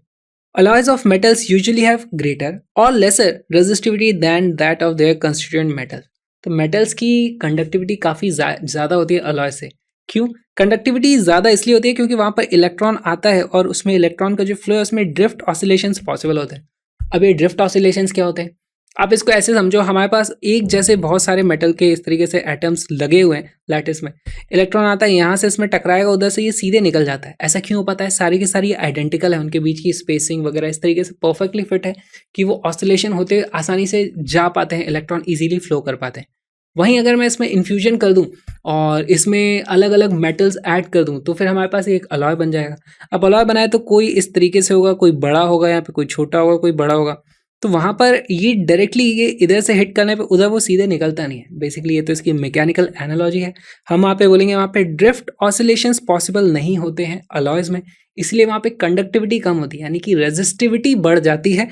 Alloys of metals usually have greater or lesser resistivity than that of their constituent metal. तो metals की conductivity काफ़ी ज़्यादा होती है अलॉय से। क्यों? कंडक्टिविटी ज़्यादा इसलिए होती है क्योंकि वहाँ पर इलेक्ट्रॉन आता है और उसमें इलेक्ट्रॉन का जो फ्लो है उसमें ड्रिफ्ट ऑसिलेशंस पॉसिबल होते हैं। अब ये ड्रिफ्ट ऑसिलेशंस क्या होते हैं? आप इसको ऐसे समझो, हमारे पास एक जैसे बहुत सारे मेटल के इस तरीके से एटम्स लगे हुए हैं लैटिस में। इलेक्ट्रॉन आता है, यहाँ से इसमें टकराएगा, उधर से ये सीधे निकल जाता है। ऐसा क्यों हो पाता है? सारी की सारी आइडेंटिकल है, उनके बीच की स्पेसिंग वगैरह इस तरीके से परफेक्टली फिट है कि वो ऑसिलेशन होते आसानी से जा पाते हैं, इलेक्ट्रॉन ईजिली फ्लो कर पाते हैं। वहीं अगर मैं इसमें इन्फ्यूजन कर दूं और इसमें अलग अलग मेटल्स ऐड कर दूं तो फिर हमारे पास एक अलॉय बन जाएगा। अब अलॉय बनाए तो कोई इस तरीके से होगा, कोई बड़ा होगा, यहाँ पे कोई छोटा होगा, कोई बड़ा होगा। तो वहाँ पर ये डायरेक्टली ये इधर से हिट करने पे उधर वो सीधे निकलता नहीं है। बेसिकली ये तो इसकी मैकेनिकल एनालॉजी है। हम वहाँ पे बोलेंगे वहाँ पे ड्रिफ्ट ऑसिलेशंस पॉसिबल नहीं होते हैं अलॉयज़ में, इसलिए वहाँ पे कंडक्टिविटी कम होती है, यानी कि रेजिस्टिविटी बढ़ जाती है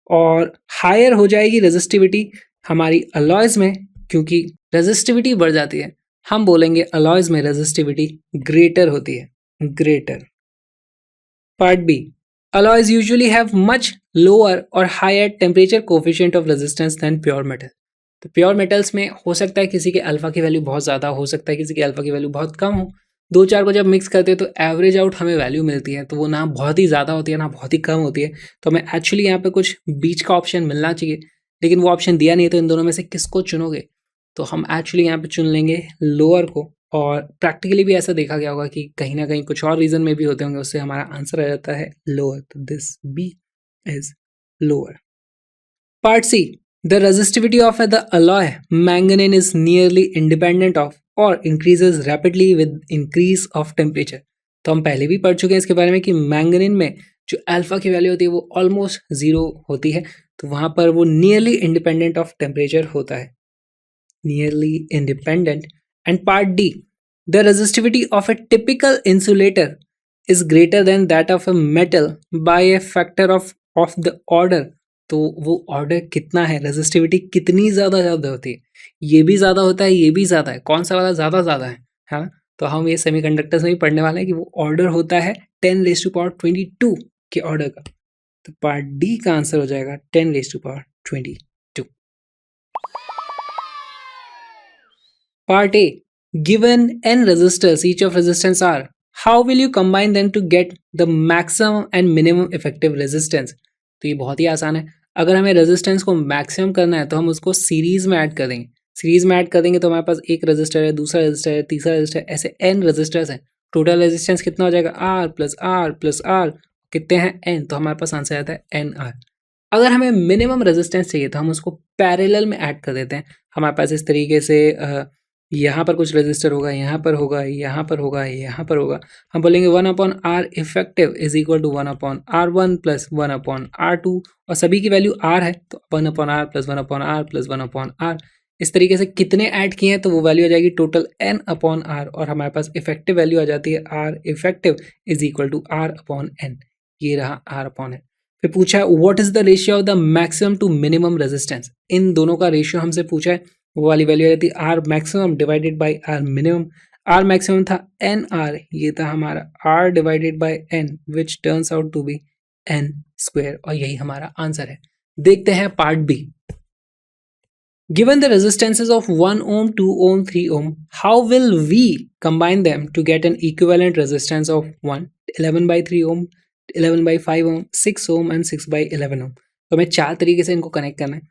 और हायर हो जाएगी रेजिस्टिविटी हमारी अलॉयज़ में। क्योंकि रेजिस्टिविटी बढ़ जाती है, हम बोलेंगे अलॉयज़ में रेजिस्टिविटी ग्रेटर होती है, greater. Part B. Alloys usually have much lower or higher temperature coefficient of resistance than pure metal. तो प्योर मेटल्स में हो सकता है किसी के अल्फा की वैल्यू बहुत ज़्यादा, हो सकता है किसी के अल्फा की वैल्यू बहुत कम हो। दो चार को जब मिक्स करते हैं तो एवरेज आउट हमें वैल्यू मिलती है, तो वो ना बहुत ही ज़्यादा होती है ना बहुत ही कम होती है। तो हमें एक्चुअली यहाँ पे कुछ बीच का ऑप्शन मिलना चाहिए, लेकिन वो ऑप्शन दिया नहीं है। तो इन दोनों में से किसको चुनोगे? तो हम एक्चुअली यहाँ पे चुन लेंगे लोअर को। और प्रैक्टिकली भी ऐसा देखा गया होगा कि कहीं ना कहीं कुछ और रीज़न में भी होते होंगे, उससे हमारा आंसर आ जाता है लोअर। तो this B is lower. Part C. The resistivity of the alloy manganin is nearly independent of और increases rapidly with increase of temperature. तो हम पहले भी पढ़ चुके हैं इसके बारे में कि मैंगनीन में जो अल्फा की वैल्यू होती है वो ऑलमोस्ट जीरो होती है, तो वहाँ पर वो नियरली इंडिपेंडेंट ऑफ टेम्परेचर होता है, nearly independent. And part D, the resistivity of a typical insulator is greater than that of a metal by a factor of the order. तो वो ऑर्डर कितना है, रेजिस्टिविटी कितनी ज़्यादा होती है? ये भी ज़्यादा होता है, ये भी ज़्यादा है, कौन सा वाला ज़्यादा है? हाँ, तो हम ये सेमीकंडक्टर्स में भी पढ़ने वाले हैं कि वो ऑर्डर होता है 10⁻22 के ऑर्डर का। तो पार्ट डी का आंसर हो जाएगा 10⁻22। Part A. Given n resistors, each of resistance R, how will you combine them to get the maximum and minimum effective resistance? तो ये बहुत ही आसान है। अगर हमें रेजिस्टेंस को मैक्सिमम करना है तो हम उसको सीरीज में ऐड कर देंगे। सीरीज में ऐड कर देंगे तो हमारे पास एक रजिस्टर है, दूसरा रजिस्टर है, तीसरा रजिस्टर, ऐसे n रजिस्टर्स हैं। टोटल रेजिस्टेंस कितना हो जाएगा? R plus R plus R। कितने हैं? n। तो हमारे पास आंसर आता है NR। अगर हमें मिनिमम रेजिस्टेंस चाहिए तो हम उसको पैरेलल में ऐड कर देते हैं। हमारे पास इस तरीके से यहाँ पर कुछ रजिस्टर होगा, यहाँ पर होगा, यहाँ पर होगा, यहाँ पर होगा। हम बोलेंगे 1/R effective is equal to 1/R1 plus 1/R2 और सभी की वैल्यू R है तो 1/R plus 1/R plus 1/R। इस तरीके से कितने ऐड किए हैं तो वो वैल्यू आ जाएगी टोटल N/R और हमारे पास इफेक्टिव वैल्यू आ जाती है R effective is equal to R/N। ये रहा R/N। फिर पूछा है what is the ratio of the maximum to minimum resistance. इन दोनों का रेशियो हमसे पूछा है, वो वाली वैल्यू आ जाती है R maximum divided by R minimum. R maximum था एन आर, ये था हमारा R divided by N which turns out to be N square और यही हमारा आंसर है। देखते हैं part B. Given the resistances of 1 ohm, 2 ohm, 3 ohm, how will we combine them to get an equivalent resistance of 1, 11 by 3 ohm, 11 by 5 ohm, 6 ohm and 6 by 11 ohm। तो हमें चार तरीके से इनको कनेक्ट करना है।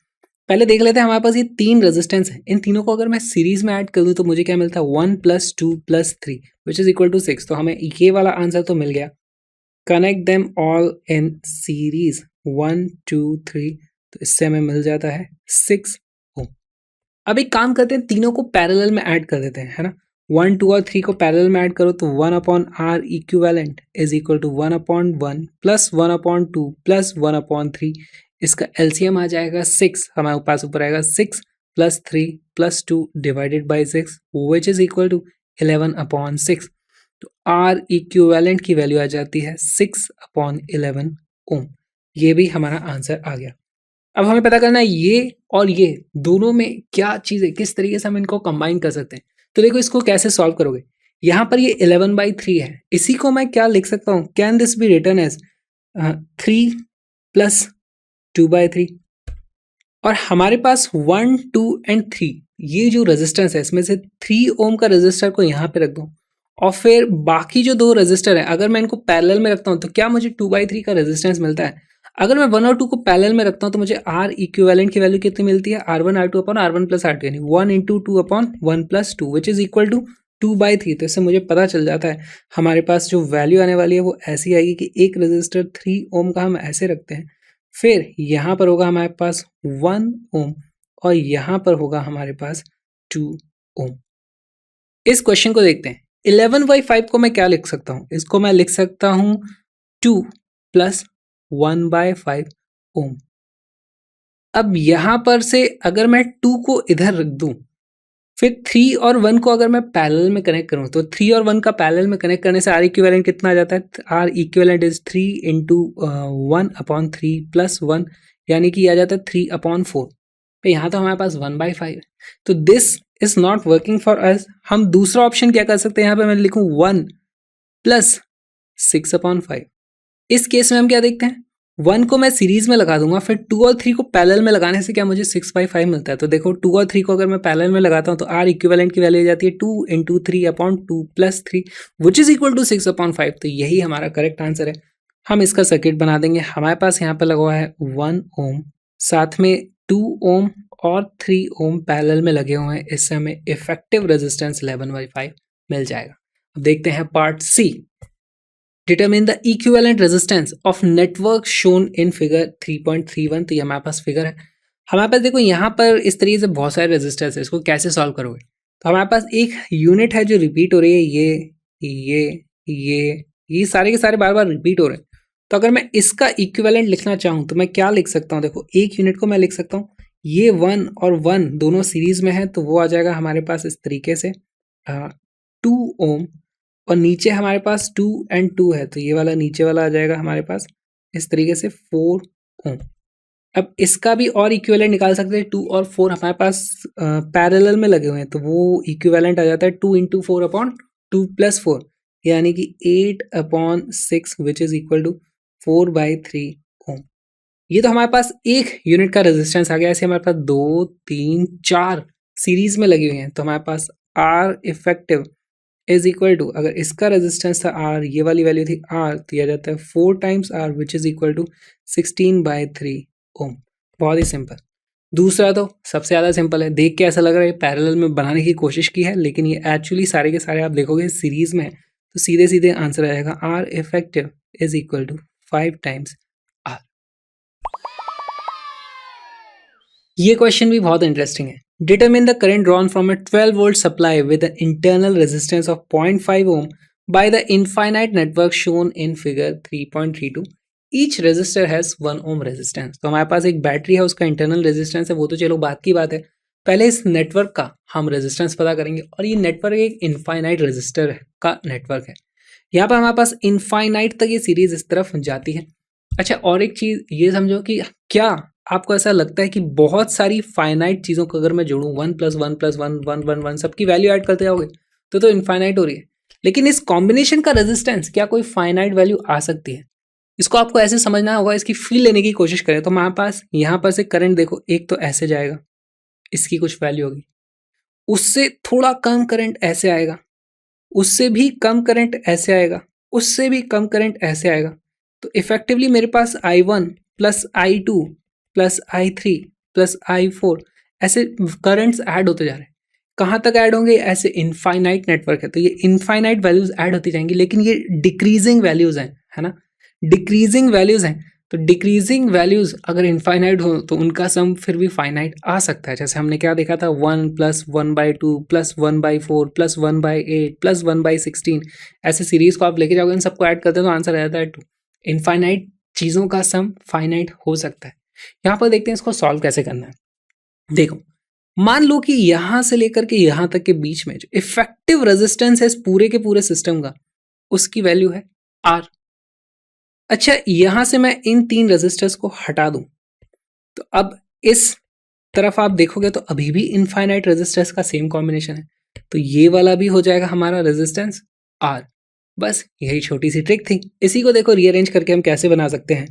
पहले देख लेते हैं, हमारे पास ये तीन रेजिस्टेंस है, इन तीनों को अगर मैं सीरीज में ऐड कर दूं तो मुझे क्या मिलता है 1 + 2 + 3 विच इज इक्वल टू 6। तो हमें ये वाला आंसर तो मिल गया। Connect them all in series 1 2 3, तो इससे हमें मिल जाता है 6 ओम। अब एक काम करते हैं, तीनों को पैरेलल में ऐड कर देते हैं, है ना। 1 2 और 3 को पैरेलल में ऐड करो तो 1/R equivalent is equal to 1/1 plus 1/2 plus 1/3। इसका एलसीएम आ जाएगा 6, हमारे पास ऊपर आएगा 6 + 3 + 2 divided by 6 which is equal to 11/6। तो R इक्विवेलेंट की वैल्यू आ जाती है 6/11 ओम। ये भी हमारा आंसर आ गया। अब हमें पता करना है ये और ये दोनों में क्या चीज़ है, किस तरीके से हम इनको कंबाइन कर सकते हैं। तो देखो इसको कैसे सॉल्व करोगे। यहाँ पर ये 11/3 है, इसी को मैं क्या लिख सकता हूँ, can this be written as 3 + 2/3। और हमारे पास 1 2 एंड 3 ये जो रेजिस्टेंस है इसमें से 3 ओम का रेजिस्टर को यहाँ पे रख दो और फिर बाकी जो दो रेजिस्टर है अगर मैं इनको पैरेलल में रखता हूँ तो क्या मुझे 2/3 का रेजिस्टेंस मिलता है। अगर मैं 1 और 2 को पैरेलल में रखता हूँ तो मुझे R इक्विवेलेंट की वैल्यू कितनी मिलती है, R1 R2/R1 + R2 यानी 1 × 2/1 + 2 विच इज इक्वल टू 2/3। तो इससे मुझे पता चल जाता है हमारे पास जो वैल्यू आने वाली है वो ऐसी आएगी कि एक रेजिस्टर 3 ओम का हम ऐसे रखते हैं, फिर यहाँ पर होगा हमारे पास 1 ओम और यहाँ पर होगा हमारे पास 2 ओम। इस क्वेश्चन को देखते हैं। 11/5 को मैं क्या लिख सकता हूँ, इसको मैं लिख सकता हूँ 2 + 1/5 ओम। अब यहाँ पर से अगर मैं 2 को इधर रख दूं, फिर 3 और 1 को अगर मैं पैरेलल में कनेक्ट करूं तो 3 और 1 का पैरेलल में कनेक्ट करने से R इक्विवेलेंट कितना आ जाता है, R इक्विवेलेंट इज 3 × 1/3 + 1 यानी कि आ जाता है 3/4। तो यहाँ तो हमारे पास 1/5 है, तो this is not working for us. हम दूसरा ऑप्शन क्या कर सकते हैं, यहाँ पे मैं लिखूं 1 + 6/5। इस केस में हम क्या देखते हैं, 1 को मैं सीरीज में लगा दूंगा, फिर 2 और 3 को पैरेलल में लगाने से क्या मुझे 6/5 मिलता है। तो देखो 2 और 3 को अगर मैं पैरेलल में लगाता हूँ तो R इक्विवेलेंट की वैल्यू आ जाती है 2 × 3/2 + 3 विच इज इक्वल टू 6/5। तो यही हमारा करेक्ट आंसर है। हम इसका सर्किट बना देंगे। हमारे पास यहाँ पर लगा हुआ है 1 ओम, साथ में 2 ओम और 3 ओम पैरेलल में लगे हुए हैं, इससे हमें इफेक्टिव रेजिस्टेंस 11/5 मिल जाएगा। अब देखते हैं part C. Determine the equivalent resistance of network shown in figure 3.31। तो ये हमारे पास फिगर है। हमारे पास देखो यहाँ पर इस तरीके से बहुत सारे रेजिस्टेंस है, इसको कैसे सॉल्व करोगे। तो हमारे पास एक यूनिट है जो रिपीट हो रही है, ये सारे के सारे बार बार रिपीट हो रहे हैं। तो अगर मैं इसका इक्विवेलेंट लिखना चाहूँ तो मैं क्या लिख सकता हूँ, देखो एक यूनिट को मैं लिख सकता हूँ, ये 1 और 1 दोनों सीरीज में है तो वो आ जाएगा हमारे पास इस तरीके से 2 ओम और नीचे हमारे पास 2 और 2 है तो ये वाला नीचे वाला आ जाएगा हमारे पास इस तरीके से 4 ओम। अब इसका भी और इक्विवेलेंट निकाल सकते हैं, 2 और 4 हमारे पास पैरेलल में लगे हुए हैं तो वो इक्विवेलेंट आ जाता है 2 × 4/2 + 4 यानी कि 8/6 विच इज इक्वल टू 4/3 ओम। ये तो हमारे पास एक यूनिट का रेजिस्टेंस आ गया। ऐसे हमारे पास 2 3 4 सीरीज में लगी हुई हैं तो हमारे पास R effective is equal to, अगर इसका रेजिस्टेंस था R, ये वाली वैल्यू थी R, तो यह जाता है 4 × R which is equal to 16/3 ohm. बहुत ही सिंपल। दूसरा तो सबसे ज़्यादा सिंपल है, देख के ऐसा लग रहा है पैरेलल में बनाने की कोशिश की है लेकिन ये एक्चुअली सारे के सारे आप देखोगे सीरीज में है तो सीधे सीधे आंसर आ जाएगा R effective is equal to 5 × R। ये क्वेश्चन भी बहुत इंटरेस्टिंग है। Determine the current drawn from a 12 volt supply with an internal resistance of 0.5 ohm by the infinite network shown in figure 3.32. Each resistor has 1 ohm resistance. तो हमारे पास एक battery है, उसका internal resistance है, वो तो चलो बात की बात है. पहले इस नेटवर्क का हम रेजिस्टेंस पता करेंगे, और ये नेटवर्क एक इनफाइनाइट रेजिस्टर का नेटवर्क है. यहाँ पर हमारे पास इनफाइनाइट तक ये सीरीज इस तरफ जाती है. अच्छा, और एक चीज ये समझो कि क्या आपको ऐसा लगता है कि बहुत सारी फाइनाइट चीज़ों को अगर मैं जोड़ूं 1 + 1 + 1 1 1 1 सबकी वैल्यू ऐड करते जाओगे तो इनफाइनाइट हो रही है. लेकिन इस कॉम्बिनेशन का रेजिस्टेंस क्या कोई फाइनाइट वैल्यू आ सकती है? इसको आपको ऐसे समझना होगा, इसकी फील लेने की कोशिश करें. तो हमारे पास यहाँ पर से करंट देखो, एक तो ऐसे जाएगा, इसकी कुछ वैल्यू होगी. उससे थोड़ा कम करंट ऐसे आएगा, उससे भी कम करंट ऐसे आएगा, उससे भी कम करंट ऐसे आएगा. तो इफेक्टिवली मेरे पास I1 + I2 + I3 + I4 ऐसे करंट्स ऐड होते जा रहे हैं. कहाँ तक ऐड होंगे? ऐसे इनफाइनाइट नेटवर्क है तो ये इनफाइनाइट वैल्यूज ऐड होती जाएंगी, लेकिन ये डिक्रीजिंग वैल्यूज हैं, है ना, डिक्रीजिंग वैल्यूज हैं. तो डिक्रीजिंग वैल्यूज अगर इनफाइनाइट हो तो उनका सम फिर भी फाइनाइट आ सकता है. जैसे हमने क्या देखा था, 1 + 1/2 + 1/4 + 1/8 + 1/16 ऐसे सीरीज को आप लेके जाओगे, इन सबको ऐड करते हैं तो आंसर आ जाता है 2. इनफाइनाइट चीज़ों का सम फाइनाइट हो सकता है. यहाँ पर देखते हैं इसको सॉल्व कैसे करना है. देखो, मान लो कि यहां से लेकर के यहां तक के बीच में जो इफेक्टिव रेजिस्टेंस है इस पूरे के पूरे सिस्टम का, उसकी वैल्यू है R. अच्छा, यहां से मैं इन 3 रेजिस्टर्स को हटा दूं तो अब इस तरफ आप देखोगे तो अभी भी इनफाइनाइट रेजिस्टर्स का सेम कॉम्बिनेशन है. तो ये वाला भी हो जाएगा हमारा रेजिस्टेंस R. बस यही छोटी सी ट्रिक थी. इसी को देखो रीअरेंज करके हम कैसे बना सकते हैं.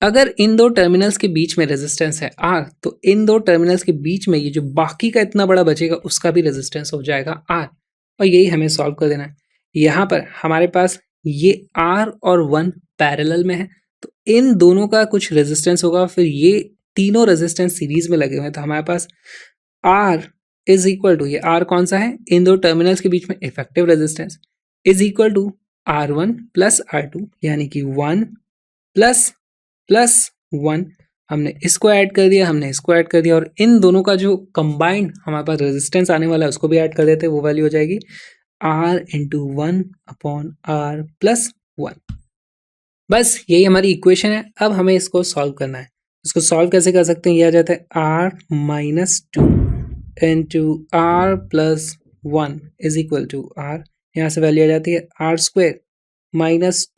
अगर इन दो टर्मिनल्स के बीच में रेजिस्टेंस है R, तो इन दो टर्मिनल्स के बीच में ये जो बाकी का इतना बड़ा बचेगा उसका भी रेजिस्टेंस हो जाएगा R. और यही हमें सॉल्व कर देना है. यहाँ पर हमारे पास ये R और 1 पैरेलल में है, तो इन दोनों का कुछ रेजिस्टेंस होगा, फिर ये तीनों रेजिस्टेंस सीरीज में लगे हुए हैं. तो हमारे पास R इज इक्वल टू, ये R कौन सा है? इन दो टर्मिनल्स के बीच में effective resistance, is equal to R1 + R2, यानी कि 1 + 1. हमने इसको ऐड कर दिया, हमने इसको ऐड कर दिया, और इन दोनों का जो कंबाइंड हमारे पास रेजिस्टेंस आने वाला है उसको भी ऐड कर देते हैं. वो वैल्यू हो जाएगी R × 1/R + 1. बस यही हमारी इक्वेशन है. अब हमें इसको सॉल्व करना है. इसको सॉल्व कैसे कर सकते हैं? ये आ जाता है R - 2 × R + 1 is equal to R. यहाँ से वैल्यू आ जाती है R² -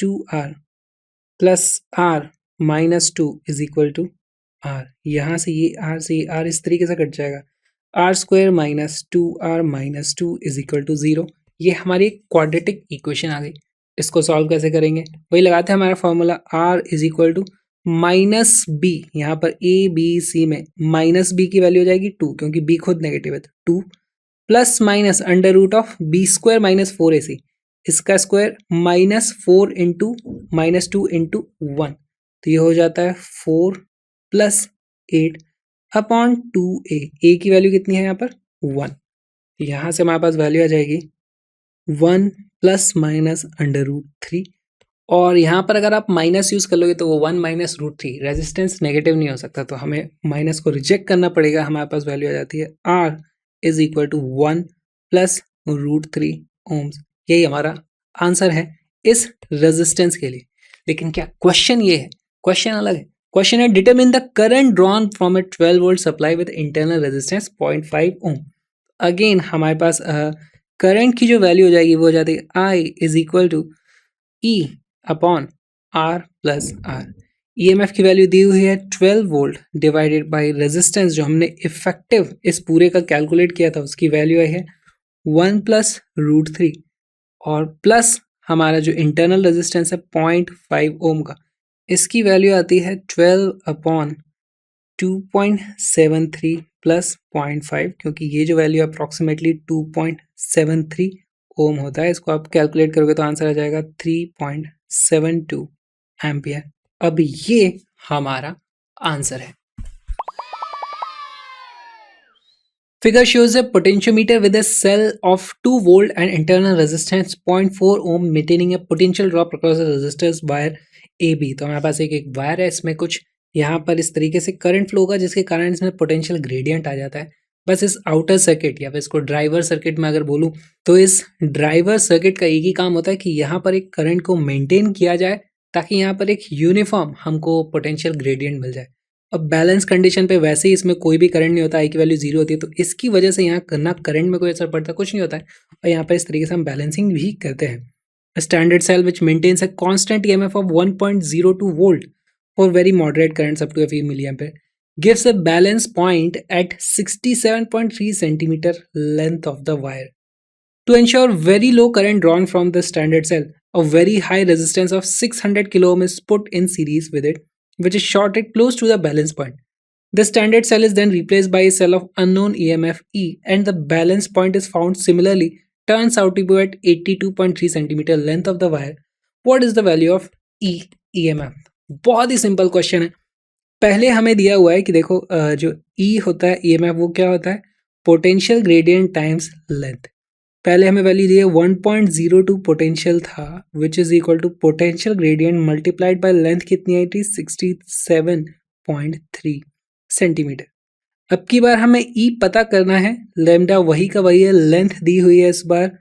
2R + R - 2 is equal to R. यहाँ से ये R इस तरीके से कट जाएगा. R² - 2R - 2 is equal to 0. ये हमारी क्वाड्रेटिक इक्वेशन आ गई. इसको सॉल्व कैसे करेंगे? वही लगाते हैं हमारा formula R is equal to -B. यहाँ पर A B C में -B की वैल्यू हो जाएगी 2, क्योंकि B खुद नेगेटिव है. तो 2 + √(B² - 4AC) इसका स्क्वायर -4 × -2 × 1. तो ये हो जाता है 4 + 8/2A. A की वैल्यू कितनी है यहाँ पर? 1. तो यहाँ से हमारे पास वैल्यू आ जाएगी 1 ± √3. और यहाँ पर अगर आप माइनस यूज़ कर लोगे तो वो 1 - √3, रेजिस्टेंस नेगेटिव नहीं हो सकता, तो हमें माइनस को रिजेक्ट करना पड़ेगा. हमारे पास वैल्यू आ जाती है R is equal to 1 + √3 ohms. यही हमारा आंसर है इस रेजिस्टेंस के लिए. लेकिन क्या क्वेश्चन ये है? क्वेश्चन अलग है. क्वेश्चन है determine the current drawn from A 12 volt supply with internal resistance 0.5 ohm. Again हमारे पास करंट की जो वैल्यू हो जाएगी वो हो जाती है I is equal to E/R + R. EMF की वैल्यू दी हुई है 12 वोल्ट डिवाइडेड बाय रेजिस्टेंस जो हमने इफेक्टिव इस पूरे का कैलकुलेट किया था उसकी वैल्यू आई है 1 + √3, और प्लस हमारा जो इंटरनल रेजिस्टेंस है 0.5 ओम का, इसकी वैल्यू आती है 12/2.73 + 0.5, क्योंकि ये जो वैल्यू अप्रॉक्सीमेटली 2.73 ओम होता है. इसको आप कैलकुलेट करोगे तो आंसर आ जाएगा 3.72 एम्पियर. अब ये हमारा आंसर है. Figure shows a potentiometer with a cell of 2 volt and internal resistance 0.4 ohm maintaining a potential drop across the resistors wire AB. तो हमारे पास एक वायर है, इसमें कुछ यहाँ पर इस तरीके से करंट फ्लो होगा जिसके कारण इसमें पोटेंशियल ग्रेडियंट आ जाता है. बस इस आउटर सर्किट या फिर इसको ड्राइवर सर्किट में अगर बोलूँ तो इस ड्राइवर सर्किट का एक ही काम होता है कि यहाँ पर एक करंट को मेंटेन किया जाए ताकि यहाँ पर एक यूनिफॉर्म हमको पोटेंशियल ग्रेडियंट मिल जाए। अब बैलेंस कंडीशन पे वैसे ही इसमें कोई भी करंट नहीं होता, आई की वैल्यू जीरो होती है, तो इसकी वजह से यहाँ ना करंट में कोई असर पड़ता, कुछ नहीं होता है। और यहाँ पर इस तरीके से हम बैलेंसिंग भी करते हैं। Standard cell which maintains a constant EMF of 1.02 volt for very moderate currents up to a few milliampere gives a balance point at 67.3 centimeter length of the wire. To ensure very low current drawn from the standard cell, a very high resistance of 600 kilo ohm is put in series with it, which is shorted close to the balance point. The standard cell is then replaced by a cell of unknown EMF E, and the balance point is found similarly turns out to be at 82.3 centimeter length of the wire. What is the value of E EMF? बहुत ही simple question है। पहले हमें दिया हुआ है कि देखो जो ई होता है ईएमएफ वो क्या होता है, पोटेंशियल ग्रेडियंट टाइम्स लेंथ। पहले हमें वैल्यू दी है 1.02 पोटेंशियल था which is equal to potential gradient multiplied by length कितनी आई थी 67.3 सेंटीमीटर। अब की बार हमें ई पता करना है, लेमडा वही का वही है, लेंथ दी हुई है इस बार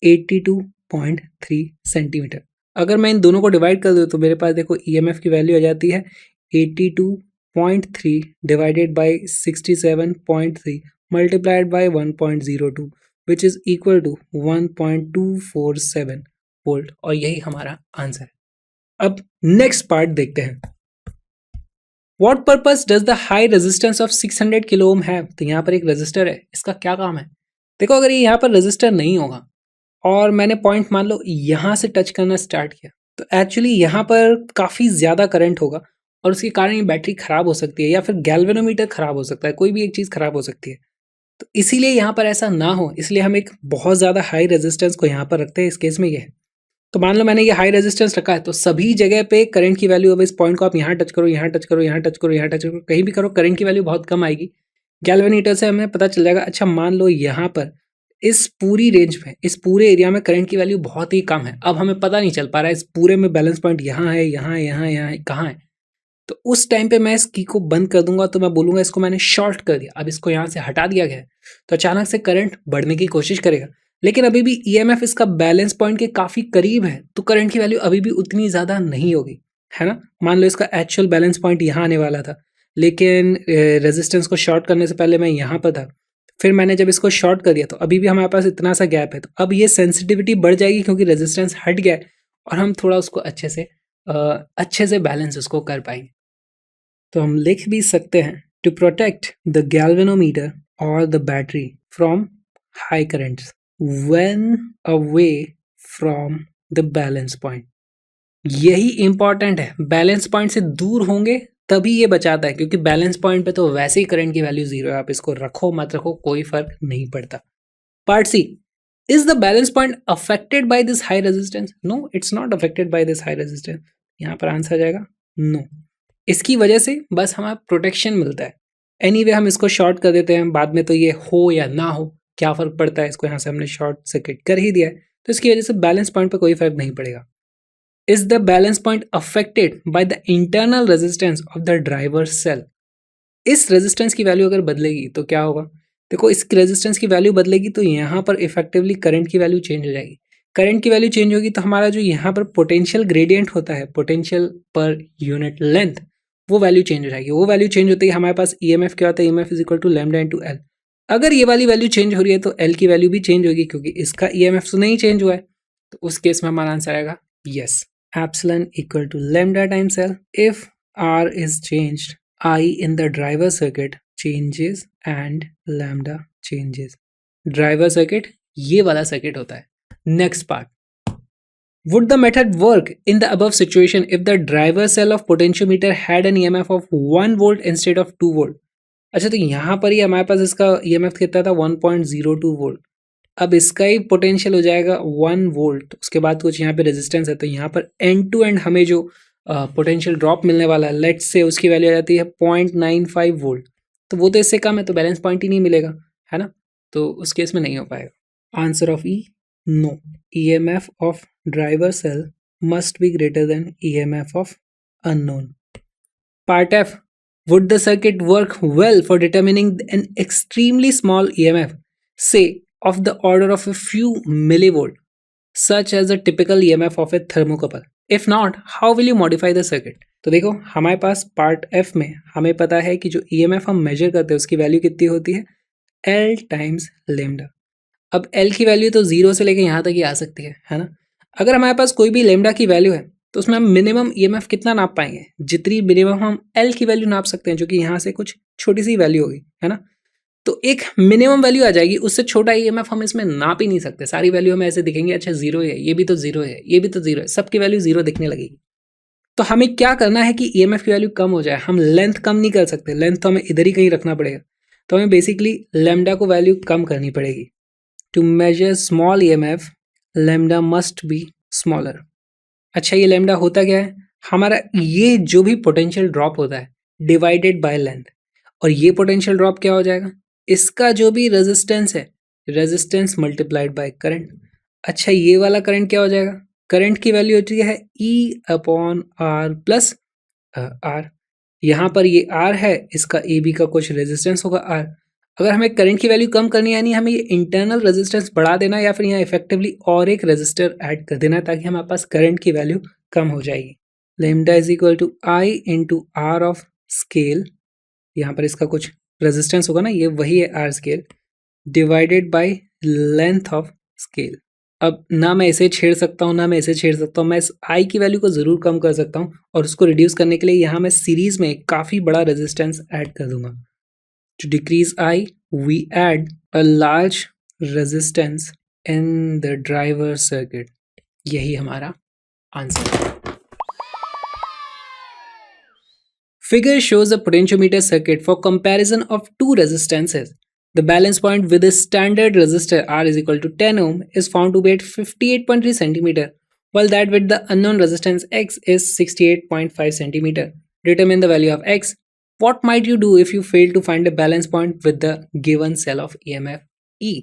82.3 सेंटीमीटर। अगर मैं इन दोनों को डिवाइड कर दूँ तो मेरे पास देखो ईएमएफ की वैल्यू आ जाती है 82.3 divided by 67.3 multiplied by 1.02 which is equal to 1.247 volt, और यही हमारा आंसर है। अब नेक्स्ट पार्ट देखते हैं। What purpose does the high resistance of 600 kilo ohm have? तो यहाँ पर एक रेजिस्टर है, इसका क्या काम है? देखो अगर ये यहाँ पर रेजिस्टर नहीं होगा और मैंने पॉइंट मान लो यहाँ से टच करना स्टार्ट किया तो एक्चुअली यहाँ पर काफ़ी ज़्यादा करंट होगा और उसके कारण ये बैटरी ख़राब हो सकती है या फिर गैल्वेनोमीटर ख़राब हो सकता है, कोई भी एक चीज़ ख़राब हो सकती है। तो इसीलिए यहाँ पर ऐसा ना हो इसलिए हम एक बहुत ज़्यादा हाई रेजिस्टेंस को यहाँ पर रखते हैं। इस केस में ये है, तो मान लो मैंने ये हाई रेजिस्टेंस रखा है तो सभी जगह पे करंट की वैल्यू, अब इस पॉइंट को आप यहाँ टच करो, यहाँ टच करो, यहाँ टच करो, यहाँ टच करो, कहीं भी करो, करंट की वैल्यू बहुत कम आएगी। गैल्वेनीटर से हमें पता चल जाएगा, अच्छा मान लो यहाँ पर इस पूरी रेंज में, इस पूरे एरिया में करंट की वैल्यू बहुत ही कम है। अब हमें पता नहीं चल पा रहा है इस पूरे में बैलेंस पॉइंट यहाँ है, यहाँ, यहाँ, यहाँ, कहाँ है। तो उस टाइम पे मैं इस की को बंद कर दूंगा तो मैं बोलूंगा इसको मैंने शॉर्ट कर दिया। अब इसको यहाँ से हटा दिया गया है तो अचानक से करंट बढ़ने की कोशिश करेगा, लेकिन अभी भी ईएमएफ इसका बैलेंस पॉइंट के काफी करीब है तो करंट की वैल्यू अभी भी उतनी ज्यादा नहीं होगी, है ना। मान लो इसका एक्चुअल बैलेंस पॉइंट यहाँ आने वाला था, लेकिन रेजिस्टेंस को शॉर्ट करने से पहले मैं यहाँ पर था, फिर मैंने जब इसको शॉर्ट कर दिया तो अभी भी हमारे पास इतना सा गैप है। तो अब ये सेंसिटिविटी बढ़ जाएगी क्योंकि रेजिस्टेंस हट गया है और हम थोड़ा उसको अच्छे से बैलेंस उसको कर पाएंगे। तो हम लिख भी सकते हैं टू प्रोटेक्ट द गैल्वेनोमीटर और the battery from high currents when away from the balance point. यही इंपॉर्टेंट है, बैलेंस पॉइंट से दूर होंगे तभी ये बचाता है, क्योंकि बैलेंस पॉइंट पे तो वैसे ही करंट की वैल्यू जीरो है, आप इसको रखो मत रखो कोई फर्क नहीं पड़ता। Part C, is the balance point affected by this high resistance? No, it's not affected by this high resistance. यहाँ पर आंसर आ जाएगा नो। इसकी वजह से बस हमें प्रोटेक्शन मिलता है। एनीवे हम इसको शॉर्ट कर देते हैं, बाद में तो ये हो या ना हो क्या फ़र्क पड़ता है, इसको यहाँ से हमने शॉर्ट सर्किट कर ही दिया है तो इसकी वजह से बैलेंस पॉइंट पे कोई फर्क नहीं पड़ेगा। Is the balance point affected by the internal resistance of the driver cell? इस रेजिस्टेंस की वैल्यू अगर बदलेगी तो क्या होगा? देखो इस रेजिस्टेंस की वैल्यू बदलेगी तो यहाँ पर इफेक्टिवली करंट की वैल्यू चेंज हो जाएगी। करंट की वैल्यू चेंज होगी तो हमारा जो यहाँ पर पोटेंशियल ग्रेडियंट होता है, पोटेंशियल पर यूनिट लेंथ, वो वैल्यू चेंज हो जाएगी। वो वैल्यू चेंज होती है, हमारे पास ईएमएफ क्या होता है, EMF is equal to lambda into L. अगर ये वाली वैल्यू चेंज हो रही है तो एल की वैल्यू भी चेंज होगी क्योंकि इसका ईएमएफ तो नहीं चेंज हुआ है। तो उस केस में हमारा आंसर आएगा yes, epsilon equal to lambda times L. If R is changed, I in the driver circuit changes and lambda changes. Driver circuit ये वाला सर्किट होता है। Next part, would the method work in the above situation if the driver cell of potentiometer had an EMF of 1 volt instead of 2 volt? अच्छा, तो यहाँ पर ही हमारे पास इसका EMF कितना था 1.02 वोल्ट। अब इसका ही पोटेंशियल हो जाएगा 1 वोल्ट, उसके बाद कुछ यहाँ पे रेजिस्टेंस है तो यहाँ पर एंड टू एंड हमें जो पोटेंशियल ड्रॉप मिलने वाला है, लेट्स से उसकी वैल्यू आ जाती है 0.95 वोल्ट। तो वो तो इससे कम है तो बैलेंस पॉइंट ही नहीं मिलेगा, है ना। तो उस केस में नहीं हो पाएगा। Answer of E no, EMF of driver cell must be greater than EMF of unknown. Part F, Would the circuit work well for determining an extremely small EMF, say of the order of a few millivolt, such as the typical EMF of a thermocouple? If not, how will you modify the circuit? तो देखो हमारे पास part F में हमें पता है कि जो EMF हम मेजर करते हैं उसकी वैल्यू कितनी होती है, L टाइम्स लेमडा। अब L की वैल्यू तो जीरो से लेके यहाँ तक ही आ सकती है ना। अगर हमारे पास कोई भी लेमडा की वैल्यू है तो उसमें हम मिनिमम EMF कितना नाप पाएंगे, जितनी मिनिमम हम L की वैल्यू नाप सकते हैं, जो कि यहाँ से कुछ छोटी सी वैल्यू होगी, है ना। तो एक मिनिमम वैल्यू आ जाएगी, उससे छोटा EMF हम इसमें नाप ही नहीं सकते। सारी वैल्यू हमें ऐसे दिखेंगे, अच्छा जीरो है, ये भी तो जीरो है, ये भी तो जीरो है, सबकी वैल्यू जीरो दिखने लगेगी। तो हमें क्या करना है कि EMF की वैल्यू कम हो जाए। हम लेंथ कम नहीं कर सकते, लेंथ तो हमें इधर ही कहीं रखना पड़ेगा। तो हमें बेसिकली लेमडा को वैल्यू कम करनी पड़ेगी। To measure small EMF lambda must be smaller. अच्छा, ये लेमडा होता क्या है, हमारा ये जो भी पोटेंशियल ड्रॉप होता है डिवाइडेड बाय लेंथ, और ये पोटेंशियल ड्रॉप क्या हो जाएगा, इसका जो भी रेजिस्टेंस है, रेजिस्टेंस मल्टीप्लाइड बाय करंट। अच्छा, ये वाला करंट क्या हो जाएगा, करंट की वैल्यू होती है E/R प्लस आर। यहाँ पर ये R है, इसका AB का कुछ रेजिस्टेंस होगा R। अगर हमें करंट की वैल्यू कम करनी है, यानी हमें ये इंटरनल रेजिस्टेंस बढ़ा देना, या फिर यहाँ इफेक्टिवली और एक रेजिस्टर ऐड कर देना, ताकि हमारे पास करंट की वैल्यू कम हो जाएगी। Lambda is equal to I into R of scale, यहाँ पर इसका कुछ रेजिस्टेंस होगा ना, ये वही है R scale, divided by length of scale. अब ना मैं इसे छेड़ सकता हूँ, ना मैं इसे छेड़ सकता हूँ, मैं इस I की वैल्यू को ज़रूर कम कर सकता हूँ, और उसको रिड्यूस करने के लिए यहाँ मैं सीरीज में काफ़ी बड़ा रेजिस्टेंस ऐड कर दूंगा। To decrease I, we add a large resistance in the driver circuit। यही हमारा आंसर है। Figure shows a potentiometer circuit for comparison of two resistances. The balance point with a standard resistor R is equal to 10 ohm is found to be at 58.3 centimeter, while that with the unknown resistance X is 68.5 centimeter. Determine the value of X. What might you do if you fail to find a balance point with the given cell of EMF E?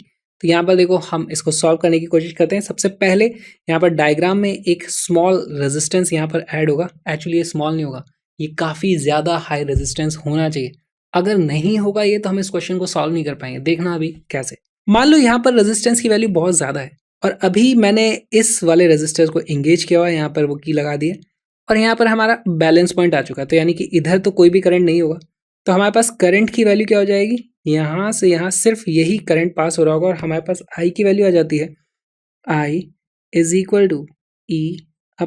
तो यहाँ पर देखो हम इसको solve करने की कोशिश करते हैं। सबसे पहले यहाँ पर डायग्राम में एक स्मॉल रेजिस्टेंस यहाँ पर ऐड होगा। एक्चुअली ये स्मॉल नहीं होगा, ये काफ़ी ज़्यादा हाई रेजिस्टेंस होना चाहिए। अगर नहीं होगा ये, तो हम इस क्वेश्चन को सॉल्व नहीं कर पाएंगे। देखना अभी कैसे। मान लो यहाँ पर रेजिस्टेंस की वैल्यू बहुत ज़्यादा है, और अभी मैंने इस वाले रेजिस्टर को एंगेज किया हुआ है, यहाँ पर वो की लगा दिए, और यहाँ पर हमारा बैलेंस पॉइंट आ चुका है। तो यानी कि इधर तो कोई भी करंट नहीं होगा, तो हमारे पास करंट की वैल्यू क्या हो जाएगी, यहाँ से यहाँ सिर्फ यही करंट पास हो रहा होगा, और हमारे पास I की वैल्यू आ जाती है I is equal to E/R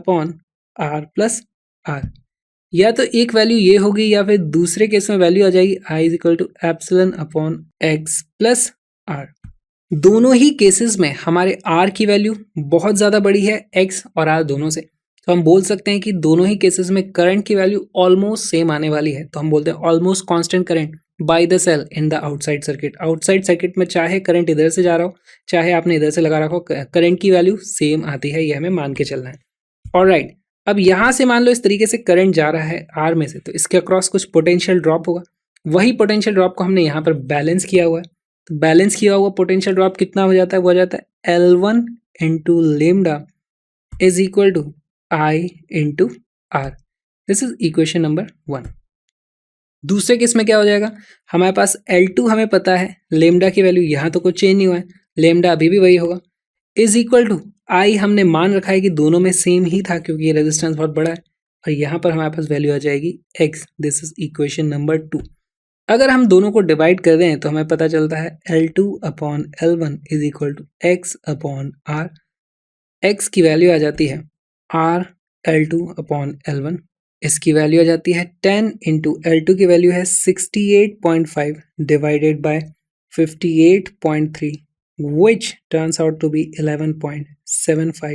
plus R। या तो एक वैल्यू ये होगी, या फिर दूसरे केस में वैल्यू आ जाएगी I is equal to epsilon upon X plus R। दोनों ही केसेस में हमारे R की वैल्यू बहुत ज़्यादा बड़ी है X और R दोनों से, तो हम बोल सकते हैं कि दोनों ही केसेस में करंट की वैल्यू ऑलमोस्ट सेम आने वाली है। तो हम बोलते हैं almost constant current by the cell in the outside circuit. Outside circuit में चाहे करंट इधर से जा रहा हो, चाहे आपने इधर से लगा रखा हो, करंट की वैल्यू सेम आती है, ये हमें मान के चलना है। ऑलराइट, अब यहाँ से मान लो इस तरीके से करंट जा रहा है R में से, तो इसके अक्रॉस कुछ पोटेंशियल ड्रॉप होगा। वही पोटेंशियल ड्रॉप को हमने यहाँ पर बैलेंस किया हुआ है। तो बैलेंस किया हुआ पोटेंशियल ड्रॉप कितना हो जाता है, वो हो जाता है L1 into lambda is equal to I into R। This is equation number 1। दूसरे केस में क्या हो जाएगा, हमारे पास L2 हमें पता है, लेमडा की वैल्यू यहाँ तो कुछ चेंज नहीं हुआ है, लेमडा अभी भी वही होगा, इज इक्वल टू I हमने मान रखा है कि दोनों में सेम ही था, क्योंकि ये रेजिस्टेंस बहुत बड़ा है, और यहाँ पर हमारे पास वैल्यू आ जाएगी X। This is equation number 2। अगर हम दोनों को डिवाइड कर दें तो हमें पता चलता है L2 upon L1 is equal to X upon R। X की वैल्यू आ जाती है R L2 अपॉन L1, इसकी वैल्यू आ जाती है 10 इंटू L2 की वैल्यू है 68.5 divided by 58.3 which turns out to be 11.75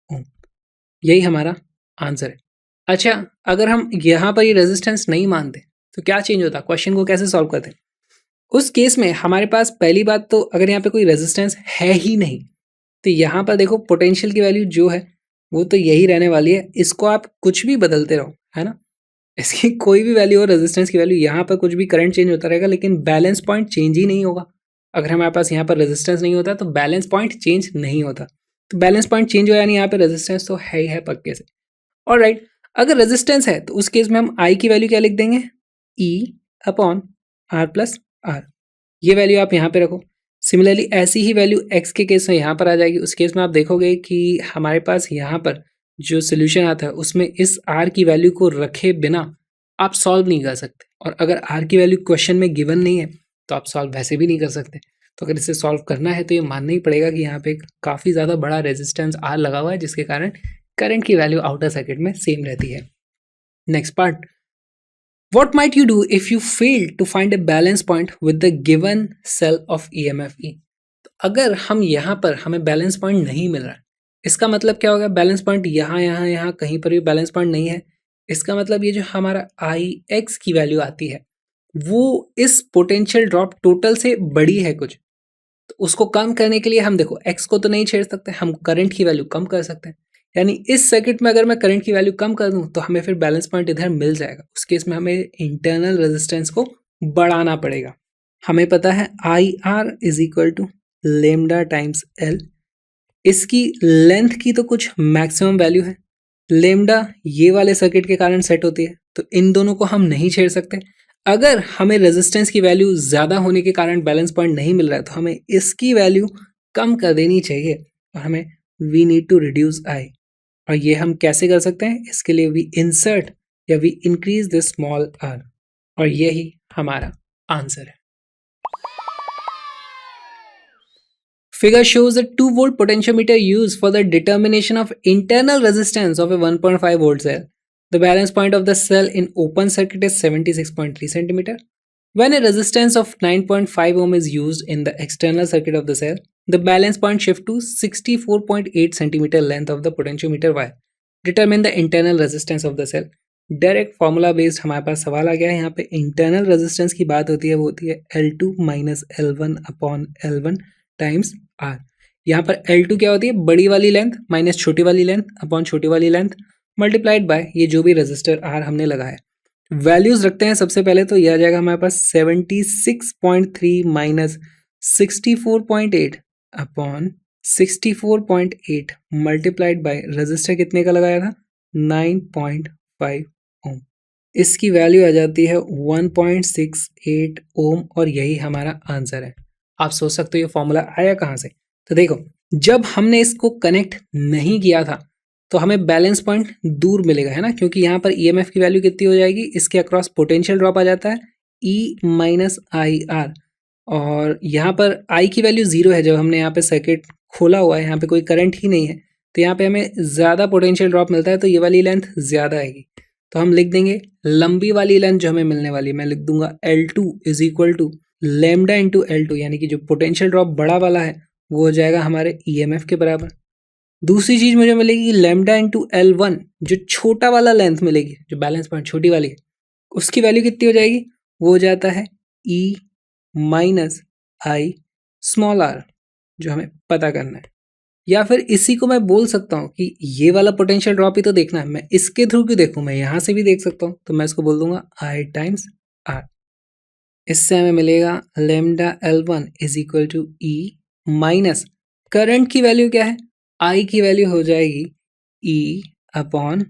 ओम। यही हमारा आंसर है। अच्छा, अगर हम यहाँ पर ये रेजिस्टेंस नहीं मानते तो क्या चेंज होता, क्वेश्चन को कैसे सॉल्व करते? उस केस में हमारे पास पहली बात तो अगर यहाँ पे कोई रेजिस्टेंस है ही नहीं, तो यहाँ पर देखो पोटेंशियल की वैल्यू जो है वो तो यही रहने वाली है। इसको आप कुछ भी बदलते रहो, है ना, इसकी कोई भी वैल्यू हो, रेजिस्टेंस की वैल्यू, यहाँ पर कुछ भी करंट चेंज होता रहेगा, लेकिन बैलेंस पॉइंट चेंज ही नहीं होगा। अगर हमारे पास यहाँ पर रेजिस्टेंस नहीं होता तो बैलेंस पॉइंट चेंज नहीं होता, तो बैलेंस पॉइंट चेंज हो, यानी यहाँ पे रेजिस्टेंस तो है ही है पक्के से। ऑलराइट, अगर रेजिस्टेंस है तो उस केस में हम I की वैल्यू क्या लिख देंगे, E/R+R। ये वैल्यू आप यहाँ पे रखो। सिमिलरली ऐसी ही वैल्यू x के केस में यहाँ पर आ जाएगी। उस केस में आप देखोगे कि हमारे पास यहाँ पर जो सोल्यूशन आता है उसमें इस r की वैल्यू को रखे बिना आप सॉल्व नहीं कर सकते, और अगर r की वैल्यू क्वेश्चन में गिवन नहीं है तो आप सॉल्व वैसे भी नहीं कर सकते। तो अगर इसे सॉल्व करना है तो ये मानना ही पड़ेगा कि यहाँ पे काफ़ी ज़्यादा बड़ा रेजिस्टेंस R लगा हुआ है, जिसके कारण करंट की वैल्यू आउटर सर्किट में सेम रहती है। Next part, what might you do if you fail to find a balance point with the given cell of EMF E? तो अगर हम यहाँ पर हमें बैलेंस पॉइंट नहीं मिल रहा है, इसका मतलब क्या होगा? बैलेंस पॉइंट यहाँ कहीं पर भी बैलेंस पॉइंट नहीं है। इसका मतलब ये जो हमारा IX की वैल्यू आती है वो इस पोटेंशियल ड्रॉप टोटल से बड़ी है कुछ, तो उसको कम करने के लिए हम देखो x को तो नहीं छेड़ सकते, हम करंट की वैल्यू कम कर सकते हैं। यानी इस सर्किट में अगर मैं करंट की वैल्यू कम कर दूं तो हमें फिर बैलेंस पॉइंट इधर मिल जाएगा। उस केस में हमें इंटरनल रेजिस्टेंस को बढ़ाना पड़ेगा। हमें पता है IR is equal to lambda times L। इसकी लेंथ की तो कुछ मैक्सिमम वैल्यू है, लेमडा ये वाले सर्किट के कारण सेट होती है, तो इन दोनों को हम नहीं छेड़ सकते। अगर हमें रेजिस्टेंस की वैल्यू ज़्यादा होने के कारण बैलेंस पॉइंट नहीं मिल रहा है तो हमें इसकी वैल्यू कम कर देनी चाहिए, और हमें we need to reduce I। और ये हम कैसे कर सकते हैं? इसके लिए वी इंसर्ट या we increase the small r, और यही हमारा आंसर है। Figure shows a 2 volt potentiometer used for the determination of internal resistance of a 1.5 volt cell. The balance point of the cell in open circuit is 76.3 cm. When a resistance of 9.5 ohm is used in the external circuit of the cell, the balance point shift to 64.8 cm length of the potentiometer wire. Determine the internal resistance of the cell. Direct formula based हमारे पास सवाल आ गया है। यहाँ पे internal resistance की बात होती है, वो होती है L2 minus L1 upon L1 times R। यहाँ पर L2 क्या होती है? बड़ी वाली लेंथ माइनस छोटी वाली लेंथ अपॉन छोटी वाली लेंथ मल्टीप्लाइड बाय ये जो भी रेजिस्टर R हमने लगाया। वैल्यूज रखते हैं सबसे पहले, तो यह आ जाएगा हमारे पास 76.3 minus 64.8 upon 64.8 multiplied by resistor कितने का लगाया था? 9.5 ओम। इसकी वैल्यू आ जाती है 1.68 ओम, और यही हमारा आंसर है। आप सोच सकते हो ये फॉर्मूला आया कहाँ से? तो देखो, जब हमने इसको कनेक्ट नहीं किया था तो हमें बैलेंस पॉइंट दूर मिलेगा, है ना, क्योंकि यहाँ पर EMF की वैल्यू कितनी हो जाएगी? इसके अक्रॉस पोटेंशियल ड्रॉप आ जाता है E माइनस IR, और यहाँ पर I की वैल्यू 0 है। जब हमने यहाँ पे सर्किट खोला हुआ है, यहाँ पे कोई करंट ही नहीं है, तो यहाँ पे हमें ज़्यादा पोटेंशियल ड्रॉप मिलता है, तो ये वाली लेंथ ज़्यादा आएगी। तो हम लिख देंगे लंबी वाली लेंथ जो हमें मिलने वाली है, मैं लिख दूंगा L2 is equal to lambda into L2, यानी कि जो पोटेंशियल ड्रॉप बड़ा वाला है वो हो जाएगा हमारे EMF के बराबर। दूसरी चीज़ मुझे मिलेगी लेमडा इंटू L1, जो छोटा वाला लेंथ मिलेगी, जो बैलेंस पॉइंट छोटी वाली है, उसकी वैल्यू कितनी हो जाएगी? वो हो जाता है E minus I small r, जो हमें पता करना है। या फिर इसी को मैं बोल सकता हूँ कि ये वाला पोटेंशियल ड्रॉप ही तो देखना है, मैं इसके थ्रू क्यों देखूँ? मैं यहाँ से भी देख सकता हूँ, तो मैं इसको बोल दूंगा I टाइम्स R। इससे हमें मिलेगा lambda L1 is equal to E minus current की वैल्यू क्या है? I की वैल्यू हो जाएगी E upon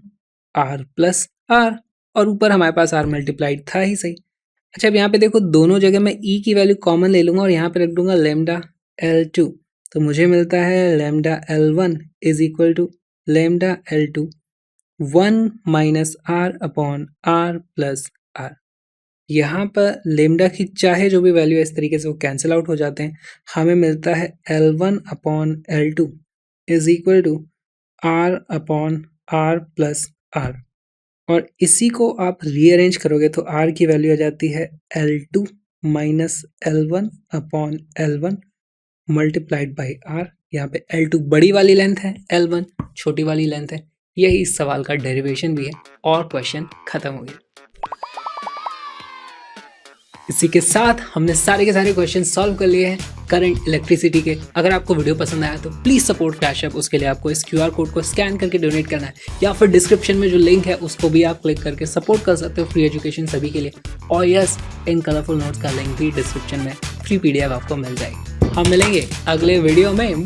R plus R, और ऊपर हमारे पास R मल्टीप्लाइड था ही सही। अच्छा, अब यहाँ पे देखो, दोनों जगह मैं E की वैल्यू कॉमन ले लूँगा और यहाँ पे रख दूंगा लेमडा L2, तो मुझे मिलता है lambda L1 is equal to lambda L2 1 minus R upon R plus R। यहाँ पर लेमडा की चाहे जो भी वैल्यू है इस तरीके से वो कैंसिल आउट हो जाते हैं। हमें मिलता है L1 upon L2 is equal to R upon R plus R, और इसी को आप रीअरेंज करोगे तो R की वैल्यू आ जाती है L2 minus L1 upon L1 multiplied by R। यहाँ पे L2 बड़ी वाली लेंथ है, L1 छोटी वाली लेंथ है। यही इस सवाल का डेरिवेशन भी है, और क्वेश्चन खत्म हो गया। इसी के साथ हमने सारे के सारे क्वेश्चन सॉल्व कर लिए हैं करंट इलेक्ट्रिसिटी के। अगर आपको वीडियो पसंद आया तो प्लीज सपोर्ट कैश ऐप। उसके लिए आपको इस QR कोड को स्कैन करके डोनेट करना है, या फिर डिस्क्रिप्शन में जो लिंक है उसको भी आप क्लिक करके सपोर्ट कर सकते हो। फ्री एजुकेशन सभी के लिए, और यस, इन कलरफुल नोट्स का लिंक भी डिस्क्रिप्शन में फ्री PDF आपको मिल जाएगी। हम मिलेंगे अगले वीडियो में।